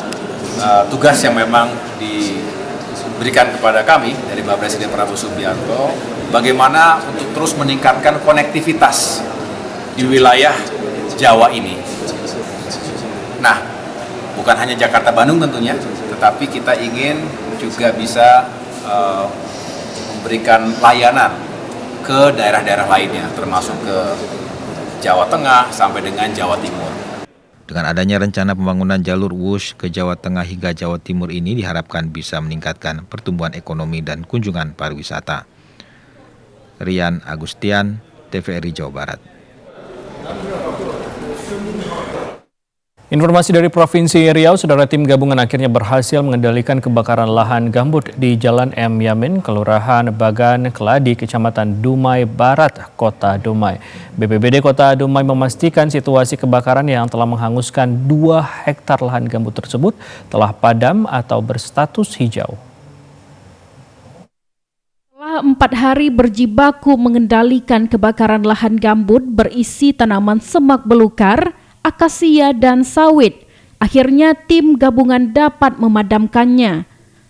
tugas yang memang diberikan kepada kami dari Bapak Presiden Prabowo Subianto, bagaimana untuk terus meningkatkan konektivitas di wilayah Jawa ini. Nah, bukan hanya Jakarta Bandung tentunya, tetapi kita ingin juga bisa memberikan layanan ke daerah-daerah lainnya, termasuk ke Jawa Tengah sampai dengan Jawa Timur. Dengan adanya rencana pembangunan jalur Wush ke Jawa Tengah hingga Jawa Timur ini diharapkan bisa meningkatkan pertumbuhan ekonomi dan kunjungan pariwisata. Rian Agustian, TVRI Jawa Barat. Informasi dari Provinsi Riau, Saudara, tim gabungan akhirnya berhasil mengendalikan kebakaran lahan gambut di Jalan M. Yamin, Kelurahan Bagan Keladi, Kecamatan Dumai Barat, Kota Dumai. BPBD Kota Dumai memastikan situasi kebakaran yang telah menghanguskan 2 hektar lahan gambut tersebut telah padam atau berstatus hijau. Setelah 4 hari berjibaku mengendalikan kebakaran lahan gambut berisi tanaman semak belukar, akasia dan sawit, akhirnya tim gabungan dapat memadamkannya.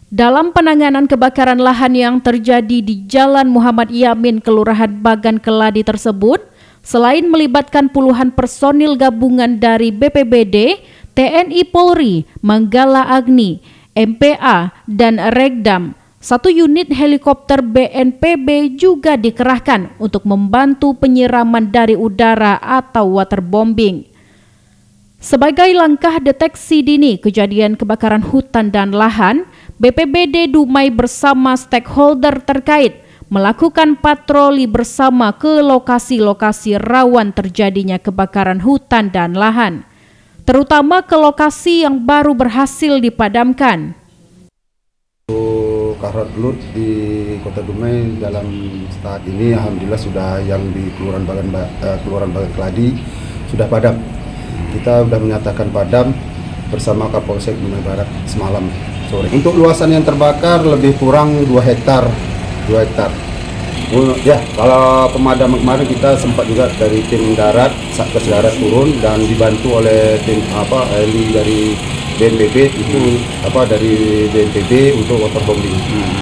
Dalam penanganan kebakaran lahan yang terjadi di Jalan Muhammad Yamin, Kelurahan Bagan Keladi tersebut, selain melibatkan puluhan personil gabungan dari BPBD, TNI Polri, Manggala Agni, MPA, dan Regdam, 1 unit helikopter BNPB juga dikerahkan untuk membantu penyiraman dari udara atau waterbombing. Sebagai langkah deteksi dini kejadian kebakaran hutan dan lahan, BPBD Dumai bersama stakeholder terkait melakukan patroli bersama ke lokasi-lokasi rawan terjadinya kebakaran hutan dan lahan, terutama ke lokasi yang baru berhasil dipadamkan. Karhut Lut di Kota Dumai dalam saat ini alhamdulillah sudah yang di Kelurahan Bagan Keladi sudah padam. Kita sudah menyatakan padam bersama Kapolsek Dumai Barat semalam sore. Untuk luasan yang terbakar lebih kurang 2 hektar. Ya, kalau pemadaman kemarin kita sempat juga dari tim darat, Satgas Darat turun dan dibantu oleh tim heli dari BNPB dari BNPB untuk waterbombing.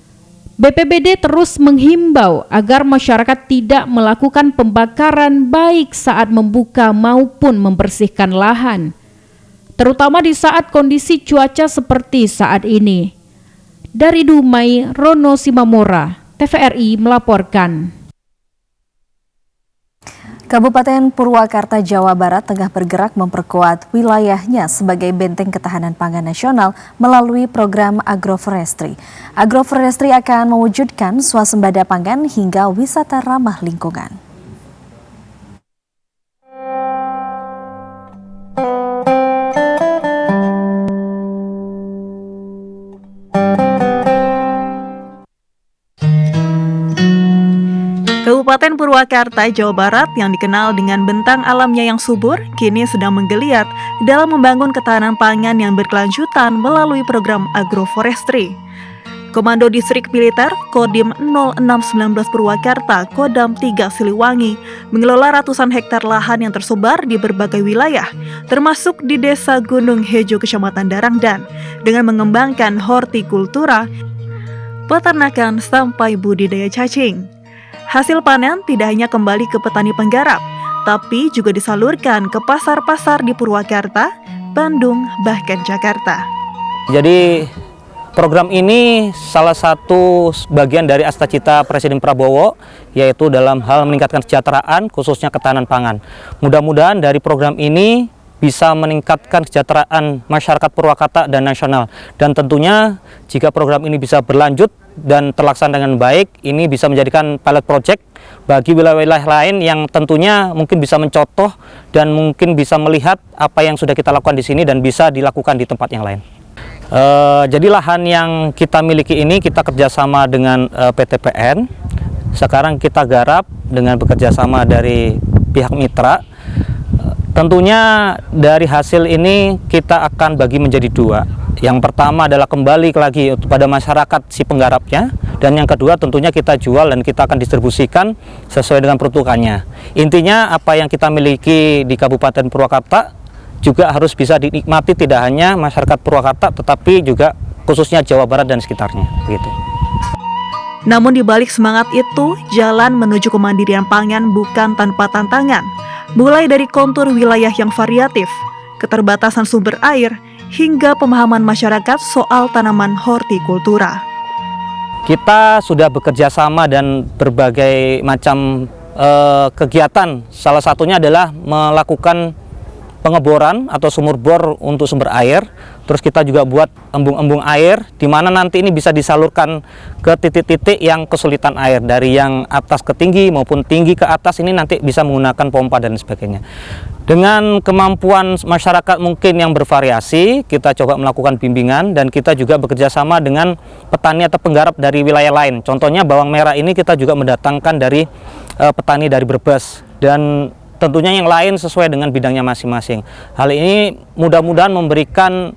BPBD terus menghimbau agar masyarakat tidak melakukan pembakaran baik saat membuka maupun membersihkan lahan, terutama di saat kondisi cuaca seperti saat ini. Dari Dumai, Rono Simamora, TVRI melaporkan. Kabupaten Purwakarta, Jawa Barat tengah bergerak memperkuat wilayahnya sebagai benteng ketahanan pangan nasional melalui program agroforestry. Agroforestry akan mewujudkan swasembada pangan hingga wisata ramah lingkungan. Kabupaten Purwakarta, Jawa Barat yang dikenal dengan bentang alamnya yang subur, kini sedang menggeliat dalam membangun ketahanan pangan yang berkelanjutan melalui program agroforestry. Komando Distrik Militer Kodim 0619 Purwakarta, Kodam 3 Siliwangi, mengelola ratusan hektar lahan yang tersebar di berbagai wilayah, termasuk di Desa Gunung Hejo, Kecamatan Darangdan, dengan mengembangkan hortikultura, peternakan sampai budidaya cacing. Hasil panen tidak hanya kembali ke petani penggarap, tapi juga disalurkan ke pasar-pasar di Purwakarta, Bandung, bahkan Jakarta. Jadi program ini salah satu bagian dari cita-cita Presiden Prabowo, yaitu dalam hal meningkatkan kesejahteraan, khususnya ketahanan pangan. Mudah-mudahan dari program ini bisa meningkatkan kesejahteraan masyarakat Purwakarta dan nasional. Dan tentunya jika program ini bisa berlanjut dan terlaksana dengan baik, ini bisa menjadikan pilot project bagi wilayah-wilayah lain yang tentunya mungkin bisa mencontoh dan mungkin bisa melihat apa yang sudah kita lakukan di sini dan bisa dilakukan di tempat yang lain. Jadi lahan yang kita miliki ini kita kerjasama dengan PT PN. Sekarang kita garap dengan bekerjasama dari pihak mitra. Tentunya dari hasil ini kita akan bagi menjadi 2. Yang pertama adalah kembali lagi pada masyarakat si penggarapnya, dan yang kedua tentunya kita jual dan kita akan distribusikan sesuai dengan peruntukannya. Intinya apa yang kita miliki di Kabupaten Purwakarta juga harus bisa dinikmati tidak hanya masyarakat Purwakarta tetapi juga khususnya Jawa Barat dan sekitarnya, begitu. Namun di balik semangat itu, jalan menuju kemandirian pangan bukan tanpa tantangan. Mulai dari kontur wilayah yang variatif, keterbatasan sumber air, hingga pemahaman masyarakat soal tanaman hortikultura. Kita sudah bekerja sama dan berbagai macam kegiatan. Salah satunya adalah melakukan pengeboran atau sumur bor untuk sumber air. Terus kita juga buat embung-embung air di mana nanti ini bisa disalurkan ke titik-titik yang kesulitan air, dari yang atas ke tinggi maupun tinggi ke atas, ini nanti bisa menggunakan pompa dan sebagainya. Dengan kemampuan masyarakat mungkin yang bervariasi, kita coba melakukan bimbingan dan kita juga bekerja sama dengan petani atau penggarap dari wilayah lain. Contohnya bawang merah ini kita juga mendatangkan dari petani dari Brebes, dan tentunya yang lain sesuai dengan bidangnya masing-masing. Hal ini mudah-mudahan memberikan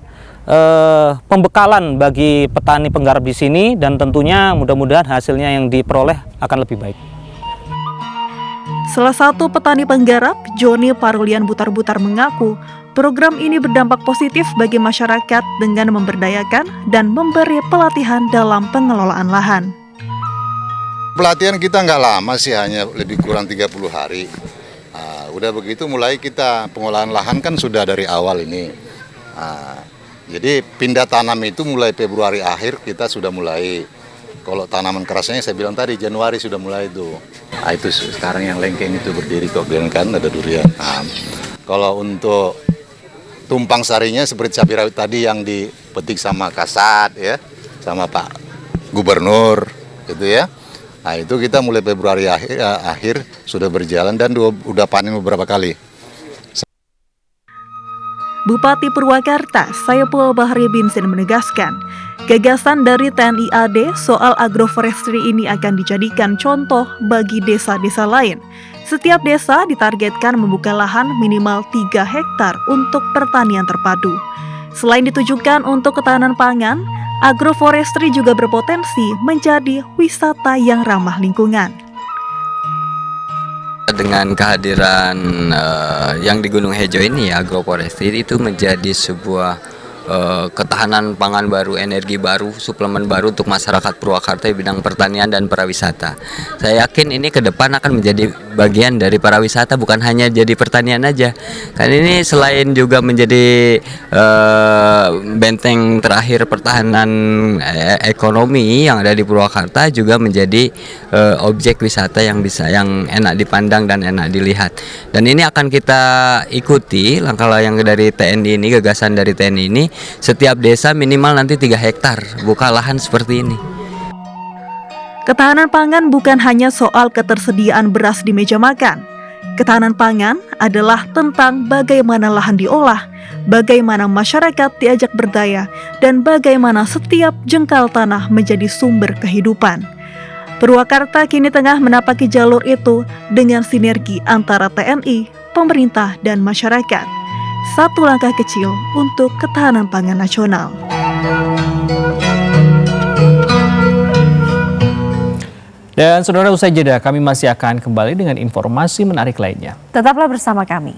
pembekalan bagi petani penggarap di sini, dan tentunya mudah-mudahan hasilnya yang diperoleh akan lebih baik. Salah satu petani penggarap, Joni Parulian Butar-Butar, mengaku program ini berdampak positif bagi masyarakat dengan memberdayakan dan memberi pelatihan dalam pengelolaan lahan. Pelatihan kita nggak lama sih, hanya lebih kurang 30 hari. Udah begitu mulai kita pengolahan lahan kan sudah dari awal ini. Jadi pindah tanam itu mulai Februari akhir kita sudah mulai. Kalau tanaman kerasnya saya bilang tadi Januari sudah mulai itu. Itu sekarang yang lengkeng itu berdiri kok, kan ada durian. Kalau untuk tumpang sarinya seperti cabai rawit tadi yang dipetik sama Kasat ya, sama Pak Gubernur gitu ya. Itu kita mulai Februari akhir sudah berjalan dan udah panen beberapa kali. Bupati Purwakarta, Saiful Bahri Binsin menegaskan, gagasan dari TNI AD soal agroforestry ini akan dijadikan contoh bagi desa-desa lain. Setiap desa ditargetkan membuka lahan minimal 3 hektar untuk pertanian terpadu. Selain ditujukan untuk ketahanan pangan, agroforestry juga berpotensi menjadi wisata yang ramah lingkungan. Dengan kehadiran yang di Gunung Hejo ini, agroforestry itu menjadi sebuah ketahanan pangan baru, energi baru, suplemen baru untuk masyarakat Purwakarta di bidang pertanian dan pariwisata. Saya yakin ini ke depan akan menjadi bagian dari pariwisata, bukan hanya jadi pertanian aja. Kan ini selain juga menjadi benteng terakhir pertahanan ekonomi yang ada di Purwakarta, juga menjadi objek wisata yang enak dipandang dan enak dilihat. Dan ini akan kita ikuti langkah yang dari TNI ini, gagasan dari TNI ini. Setiap desa minimal nanti 3 hektar buka lahan seperti ini. Ketahanan pangan bukan hanya soal ketersediaan beras di meja makan. Ketahanan pangan adalah tentang bagaimana lahan diolah, bagaimana masyarakat diajak berdaya, dan bagaimana setiap jengkal tanah menjadi sumber kehidupan. Purwakarta kini tengah menapaki jalur itu dengan sinergi antara TNI, pemerintah, dan masyarakat. Satu langkah kecil untuk ketahanan pangan nasional. Dan saudara, usai jeda kami masih akan kembali dengan informasi menarik lainnya. Tetaplah bersama kami.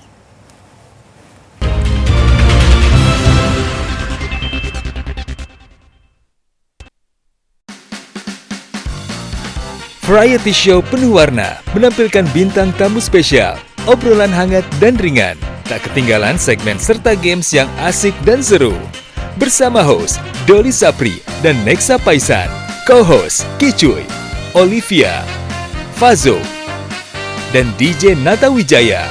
Variety Show penuh warna menampilkan bintang tamu spesial, obrolan hangat dan ringan. Tak ketinggalan segmen serta games yang asik dan seru. Bersama host Doli Sapri dan Nexa Paisan, co-host Kicuy, Olivia, Fazo, dan DJ Nata Wijaya.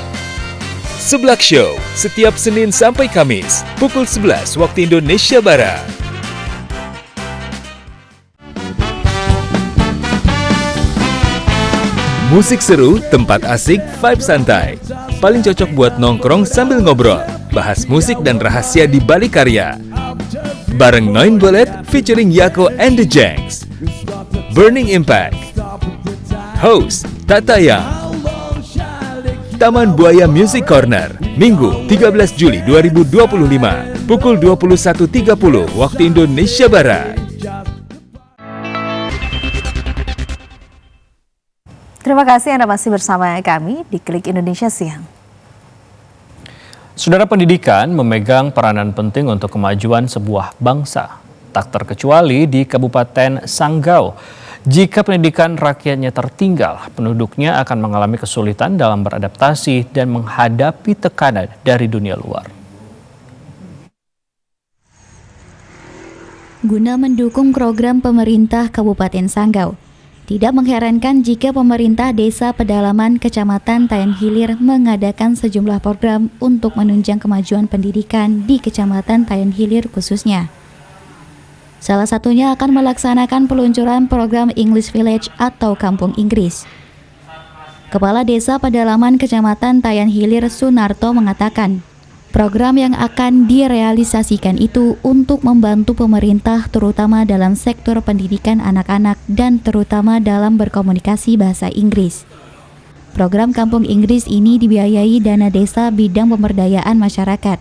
Seblak Show setiap Senin sampai Kamis pukul 11 waktu Indonesia Barat. Musik seru, tempat asik, vibe santai. Paling cocok buat nongkrong sambil ngobrol, bahas musik dan rahasia di balik karya. Bareng Noin Bullet featuring Yako and the Janks. Burning Impact. Host Tata Yang. Taman Buaya Music Corner, Minggu 13 Juli 2025, pukul 21.30 waktu Indonesia Barat. Terima kasih Anda masih bersama kami di Klik Indonesia Siang. Saudara, pendidikan memegang peranan penting untuk kemajuan sebuah bangsa, tak terkecuali di Kabupaten Sanggau. Jika pendidikan rakyatnya tertinggal, penduduknya akan mengalami kesulitan dalam beradaptasi dan menghadapi tekanan dari dunia luar. Guna mendukung program pemerintah Kabupaten Sanggau, Tidak mengherankan jika pemerintah desa pedalaman Kecamatan Tayan Hilir mengadakan sejumlah program untuk menunjang kemajuan pendidikan di Kecamatan Tayan Hilir khususnya. Salah satunya akan melaksanakan peluncuran program English Village atau Kampung Inggris. Kepala Desa Pedalaman Kecamatan Tayan Hilir Sunarto mengatakan, program yang akan direalisasikan itu untuk membantu pemerintah terutama dalam sektor pendidikan anak-anak dan terutama dalam berkomunikasi bahasa Inggris. Program Kampung Inggris ini dibiayai dana desa bidang pemberdayaan masyarakat.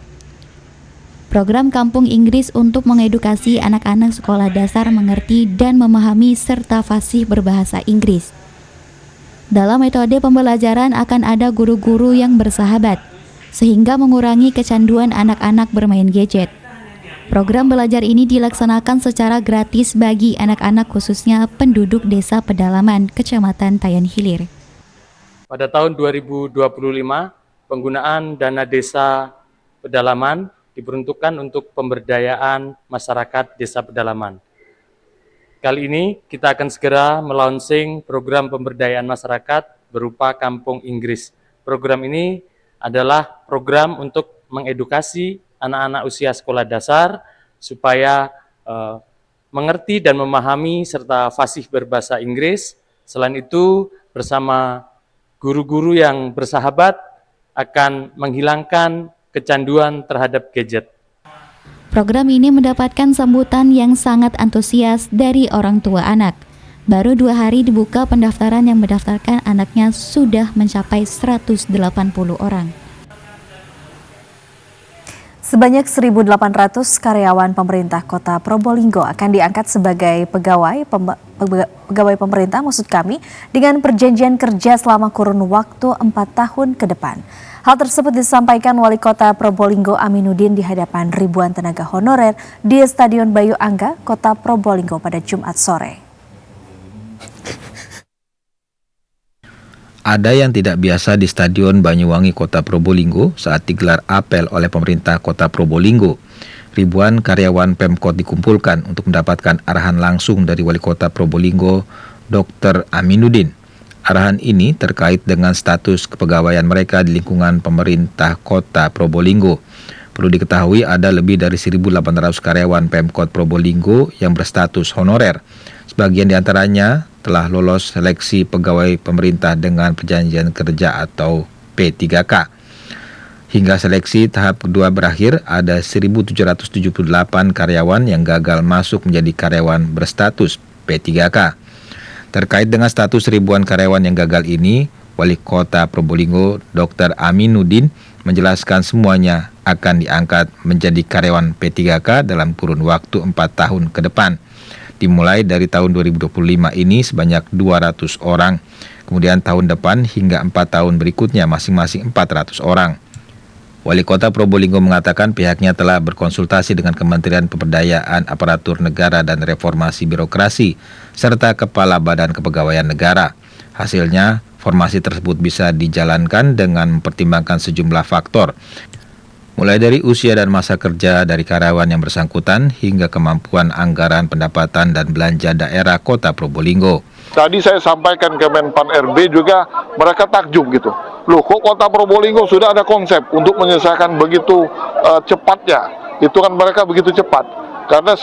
Program Kampung Inggris untuk mengedukasi anak-anak sekolah dasar mengerti dan memahami serta fasih berbahasa Inggris. Dalam metode pembelajaran akan ada guru-guru yang bersahabat, sehingga mengurangi kecanduan anak-anak bermain gadget. Program belajar ini dilaksanakan secara gratis bagi anak-anak khususnya penduduk desa pedalaman Kecamatan Tayan Hilir. Pada tahun 2025, penggunaan dana desa pedalaman diperuntukkan untuk pemberdayaan masyarakat desa pedalaman. Kali ini kita akan segera melaunching program pemberdayaan masyarakat berupa Kampung Inggris. Program ini adalah program untuk mengedukasi anak-anak usia sekolah dasar supaya mengerti dan memahami serta fasih berbahasa Inggris. Selain itu, bersama guru-guru yang bersahabat akan menghilangkan kecanduan terhadap gadget. Program ini mendapatkan sambutan yang sangat antusias dari orang tua anak. Baru 2 hari dibuka pendaftaran yang mendaftarkan anaknya sudah mencapai 180 orang. Sebanyak 1.800 karyawan pemerintah Kota Probolinggo akan diangkat sebagai pegawai pemerintah dengan perjanjian kerja selama kurun waktu 4 tahun ke depan. Hal tersebut disampaikan Wali Kota Probolinggo Aminuddin di hadapan ribuan tenaga honorer di Stadion Bayu Angga, Kota Probolinggo pada Jumat sore. Ada yang tidak biasa di Stadion Banyuwangi Kota Probolinggo saat digelar apel oleh pemerintah Kota Probolinggo. Ribuan karyawan Pemkot dikumpulkan untuk mendapatkan arahan langsung dari Wali Kota Probolinggo, Dr. Aminuddin. Arahan ini terkait dengan status kepegawaian mereka di lingkungan pemerintah Kota Probolinggo. Perlu diketahui ada lebih dari 1.800 karyawan Pemkot Probolinggo yang berstatus honorer. Sebagian diantaranya telah lolos seleksi pegawai pemerintah dengan perjanjian kerja atau P3K. Hingga seleksi tahap kedua berakhir, ada 1.778 karyawan yang gagal masuk menjadi karyawan berstatus P3K. Terkait dengan status ribuan karyawan yang gagal ini, Wali Kota Probolinggo Dr. Aminuddin menjelaskan semuanya akan diangkat menjadi karyawan P3K dalam kurun waktu 4 tahun ke depan. Dimulai dari tahun 2025 ini sebanyak 200 orang, kemudian tahun depan hingga 4 tahun berikutnya masing-masing 400 orang. Wali Kota Probolinggo mengatakan pihaknya telah berkonsultasi dengan Kementerian Pemberdayaan Aparatur Negara dan Reformasi Birokrasi, serta Kepala Badan Kepegawaian Negara. Hasilnya, formasi tersebut bisa dijalankan dengan mempertimbangkan sejumlah faktor, mulai dari usia dan masa kerja dari karyawan yang bersangkutan hingga kemampuan anggaran pendapatan dan belanja daerah Kota Probolinggo. Tadi saya sampaikan ke Menpan RB juga, mereka takjub gitu. Loh, kok Kota Probolinggo sudah ada konsep untuk menyelesaikan begitu cepatnya? Itu kan mereka begitu cepat. Karena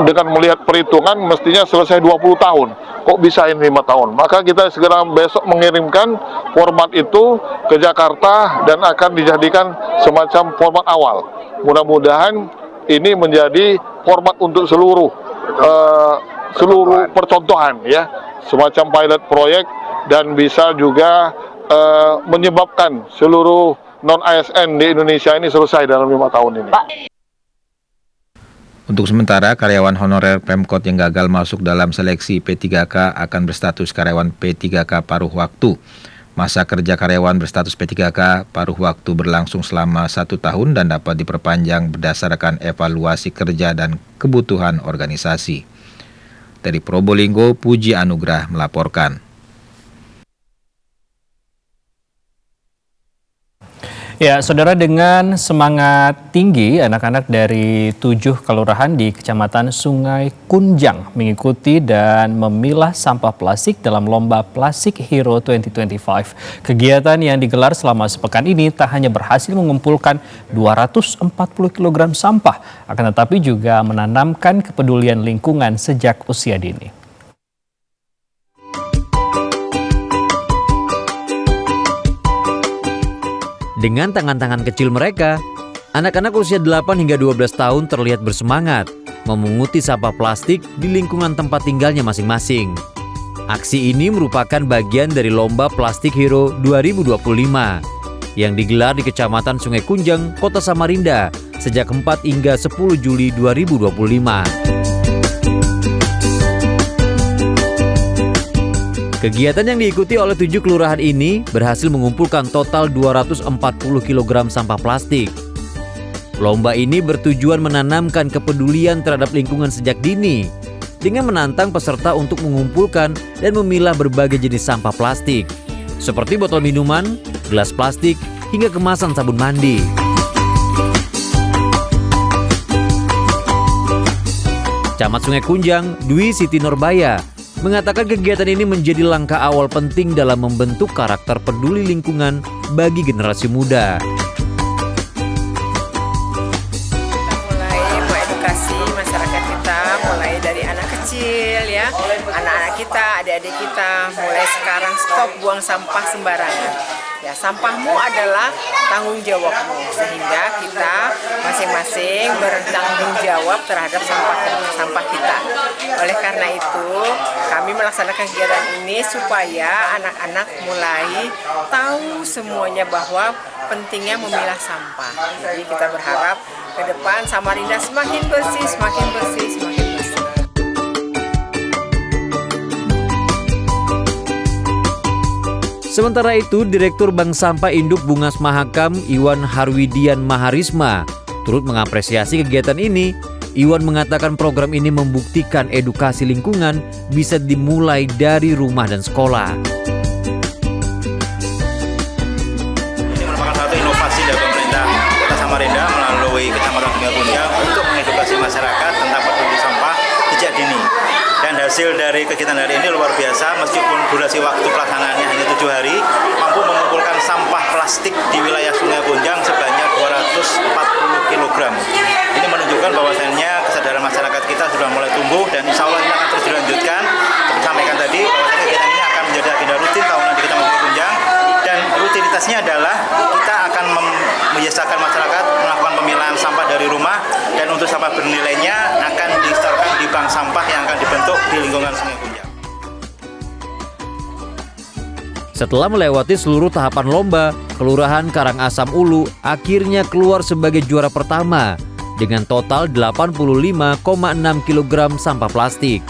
dengan melihat perhitungan mestinya selesai 20 tahun. Kok bisa ini 5 tahun? Maka kita segera besok mengirimkan format itu ke Jakarta dan akan dijadikan semacam format awal. Mudah-mudahan ini menjadi format untuk seluruh percontohan, ya, semacam pilot proyek, dan bisa juga menyebabkan seluruh non-ASN di Indonesia ini selesai dalam 5 tahun ini. Untuk sementara, karyawan honorer Pemkot yang gagal masuk dalam seleksi P3K akan berstatus karyawan P3K paruh waktu. Masa kerja karyawan berstatus P3K paruh waktu berlangsung selama 1 tahun dan dapat diperpanjang berdasarkan evaluasi kerja dan kebutuhan organisasi. Dari Probolinggo, Puji Anugrah melaporkan. Ya, saudara, dengan semangat tinggi, anak-anak dari 7 kelurahan di Kecamatan Sungai Kunjang mengikuti dan memilah sampah plastik dalam Lomba Plastic Hero 2025. Kegiatan yang digelar selama sepekan ini tak hanya berhasil mengumpulkan 240 kg sampah, akan tetapi juga menanamkan kepedulian lingkungan sejak usia dini. Dengan tangan-tangan kecil mereka, anak-anak usia 8 hingga 12 tahun terlihat bersemangat memunguti sampah plastik di lingkungan tempat tinggalnya masing-masing. Aksi ini merupakan bagian dari Lomba Plastic Hero 2025 yang digelar di Kecamatan Sungai Kunjang, Kota Samarinda sejak 4 hingga 10 Juli 2025. Kegiatan yang diikuti oleh 7 kelurahan ini berhasil mengumpulkan total 240 kg sampah plastik. Lomba ini bertujuan menanamkan kepedulian terhadap lingkungan sejak dini dengan menantang peserta untuk mengumpulkan dan memilah berbagai jenis sampah plastik seperti botol minuman, gelas plastik, hingga kemasan sabun mandi. Camat Sungai Kunjang, Dwi Siti Nurbaya, mengatakan kegiatan ini menjadi langkah awal penting dalam membentuk karakter peduli lingkungan bagi generasi muda. Mulai mengedukasi masyarakat kita, mulai dari anak kecil ya, anak-anak kita, adik-adik kita, mulai sekarang stop buang sampah sembarangan. Ya, sampahmu adalah tanggung jawabmu, sehingga kita masing-masing bertanggung jawab terhadap sampah kita. Oleh karena itu, kami melaksanakan kegiatan ini supaya anak-anak mulai tahu semuanya bahwa pentingnya memilah sampah. Jadi kita berharap ke depan Samarinda semakin bersih, semakin bersih, semakin bersih. Sementara itu, Direktur Bank Sampah Induk Bungas Mahakam, Iwan Harwidian Maharisma, turut mengapresiasi kegiatan ini. Iwan mengatakan program ini membuktikan edukasi lingkungan bisa dimulai dari rumah dan sekolah. Ini merupakan satu inovasi dari pemerintah Kota Samarinda melalui Kecamatan Sungai Kunjang untuk mengedukasi masyarakat tentang peduli sampah sejak dini. Dan hasil dari kegiatan hari ini luar biasa, meskipun durasi waktu pelaksanaannya hanya 7 hari, mampu mengumpulkan sampah plastik di wilayah Sungai Kunjang sebanyak 240 kg. Ini menunjukkan bahwasannya kesadaran masyarakat kita sudah mulai tumbuh dan insya Allah ini akan terus dilanjutkan. Seperti sampaikan tadi, bahwasannya kegiatan ini akan menjadi agenda rutin tahunan di Kecamatan Sungai Kunjang, dan rutinitasnya adalah kita akan membiasakan masyarakat melakukan pemilahan sampah dari rumah, dan untuk sampah bernilainya akan disetorkan di bank sampah yang akan dibentuk di lingkungan Sungai Kunjang. Setelah melewati seluruh tahapan lomba, Kelurahan Karangasem Ulu akhirnya keluar sebagai juara pertama dengan total 85,6 kg sampah plastik.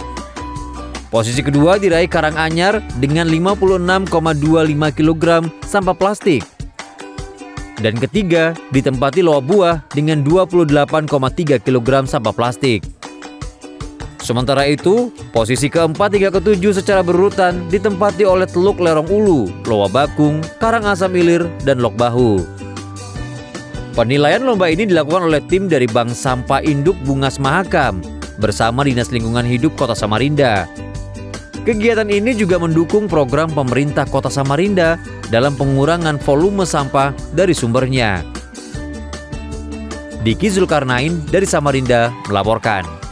Posisi kedua diraih Karanganyar dengan 56,25 kg sampah plastik. Dan ketiga ditempati Loabuah dengan 28,3 kg sampah plastik. Sementara itu, posisi keempat hingga ketujuh secara berurutan ditempati oleh Teluk Lerong Ulu, Loa Bakung, Karangasem Ilir, dan Lok Bahu. Penilaian lomba ini dilakukan oleh tim dari Bank Sampah Induk Bungas Mahakam bersama Dinas Lingkungan Hidup Kota Samarinda. Kegiatan ini juga mendukung program pemerintah Kota Samarinda dalam pengurangan volume sampah dari sumbernya. Diki Zulkarnain dari Samarinda melaporkan.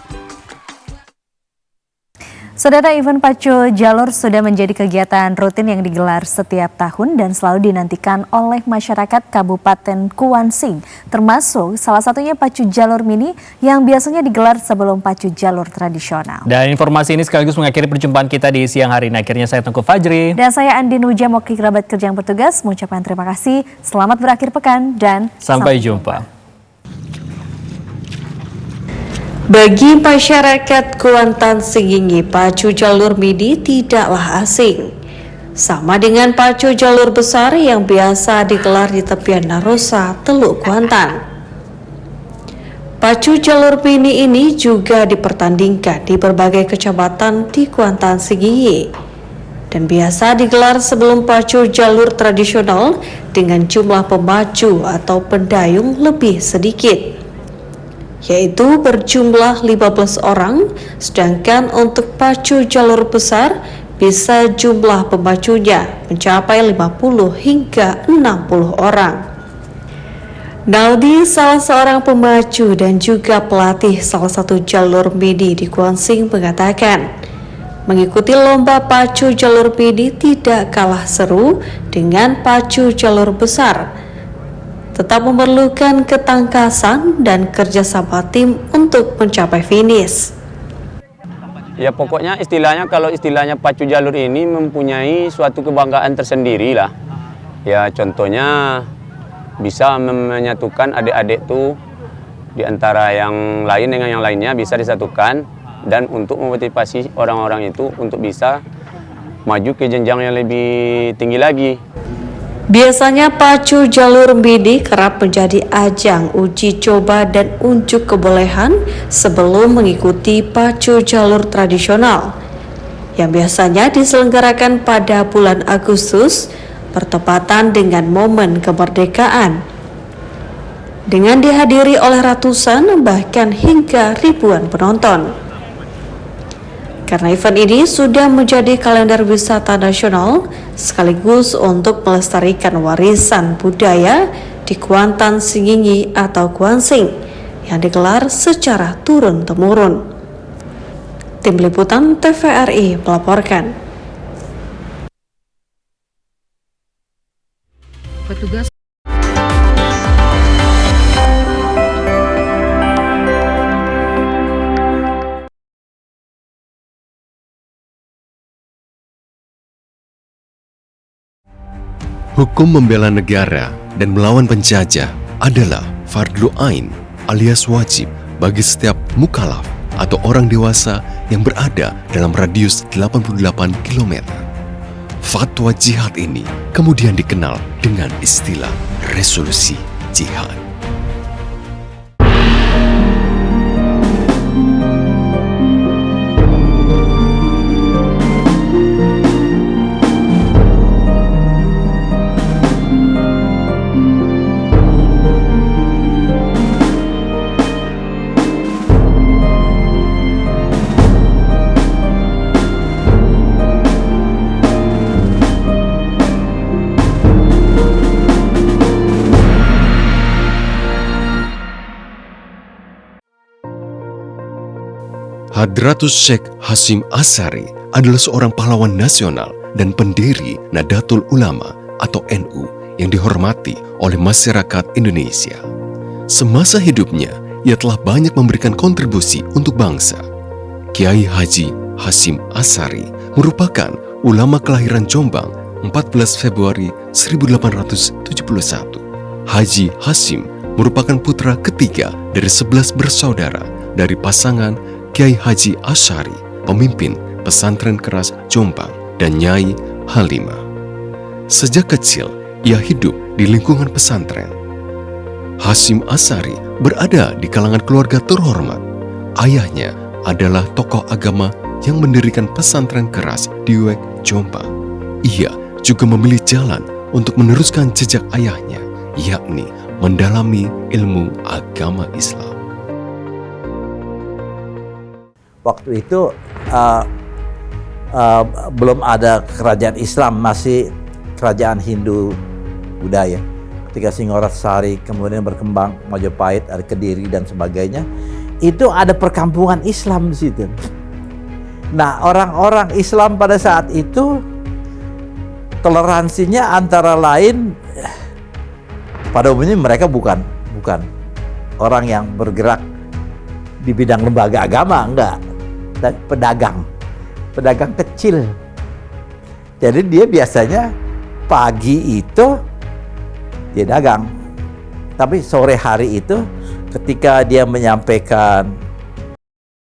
Saudara, event Pacu Jalur sudah menjadi kegiatan rutin yang digelar setiap tahun dan selalu dinantikan oleh masyarakat Kabupaten Kuansing, termasuk salah satunya Pacu Jalur Mini yang biasanya digelar sebelum Pacu Jalur tradisional. Dan informasi ini sekaligus mengakhiri perjumpaan kita di siang hari ini. Akhirnya saya Tengku Fajri. Dan saya Andin Wijaya, mewakili kerabat kerja yang bertugas, mengucapkan terima kasih, selamat berakhir pekan, dan sampai jumpa. Bagi masyarakat Kuantan Singgingi, Pacu Jalur Mini tidaklah asing. Sama dengan pacu jalur besar yang biasa digelar di tepian Narosa, Teluk Kuantan. Pacu jalur mini ini juga dipertandingkan di berbagai kecamatan di Kuantan Singgingi. dan biasa digelar sebelum pacu jalur tradisional dengan jumlah pemacu atau pendayung lebih sedikit, yaitu berjumlah 15 orang, sedangkan untuk pacu jalur besar bisa jumlah pemacunya mencapai 50 hingga 60 orang. Naldi, salah seorang pemacu dan juga pelatih salah satu jalur midi di Kuansing, mengatakan mengikuti lomba pacu jalur midi tidak kalah seru dengan pacu jalur besar. Tetap memerlukan ketangkasan dan kerjasama tim untuk mencapai finish. Ya pokoknya kalau istilahnya pacu jalur ini mempunyai suatu kebanggaan tersendiri lah. Ya contohnya bisa menyatukan adik-adik tuh di antara yang lain dengan yang lainnya bisa disatukan, dan untuk memotivasi orang-orang itu untuk bisa maju ke jenjang yang lebih tinggi lagi. Biasanya pacu jalur midi kerap menjadi ajang uji coba dan unjuk kebolehan sebelum mengikuti pacu jalur tradisional yang biasanya diselenggarakan pada bulan Agustus bertepatan dengan momen kemerdekaan, dengan dihadiri oleh ratusan bahkan hingga ribuan penonton. Karena event ini sudah menjadi kalender wisata nasional sekaligus untuk melestarikan warisan budaya di Kuantan Singingi atau Kuansing yang digelar secara turun-temurun. Tim Liputan TVRI melaporkan. Petugas Hukum membela negara dan melawan penjajah adalah fardhu ain alias wajib bagi setiap mukallaf atau orang dewasa yang berada dalam radius 88 km. Fatwa jihad ini kemudian dikenal dengan istilah resolusi jihad. Hadratus Syekh Hasyim Asy'ari adalah seorang pahlawan nasional dan pendiri Nahdlatul Ulama atau NU yang dihormati oleh masyarakat Indonesia. Semasa hidupnya, ia telah banyak memberikan kontribusi untuk bangsa. Kiai Haji Hasyim Asy'ari merupakan ulama kelahiran Jombang 14 Februari 1871. Haji Hasyim merupakan putra ketiga dari 11 bersaudara dari pasangan Kiai Haji Asy'ari, pemimpin pesantren keras Jombang, dan Nyai Halimah. Sejak kecil, ia hidup di lingkungan pesantren. Hasyim Asy'ari berada di kalangan keluarga terhormat. Ayahnya adalah tokoh agama yang mendirikan pesantren keras di Wek, Jombang. Ia juga memilih jalan untuk meneruskan jejak ayahnya, yakni mendalami ilmu agama Islam. Waktu itu belum ada kerajaan Islam, masih kerajaan Hindu budaya. Ketika Singorasari kemudian berkembang, Majapahit, ada Kediri dan sebagainya, itu ada perkampungan Islam di situ. Nah, orang-orang Islam pada saat itu toleransinya antara lain, pada umumnya mereka bukan orang yang bergerak di bidang lembaga agama, enggak. Dan pedagang kecil. Jadi dia biasanya pagi itu dia dagang, tapi sore hari itu ketika dia menyampaikan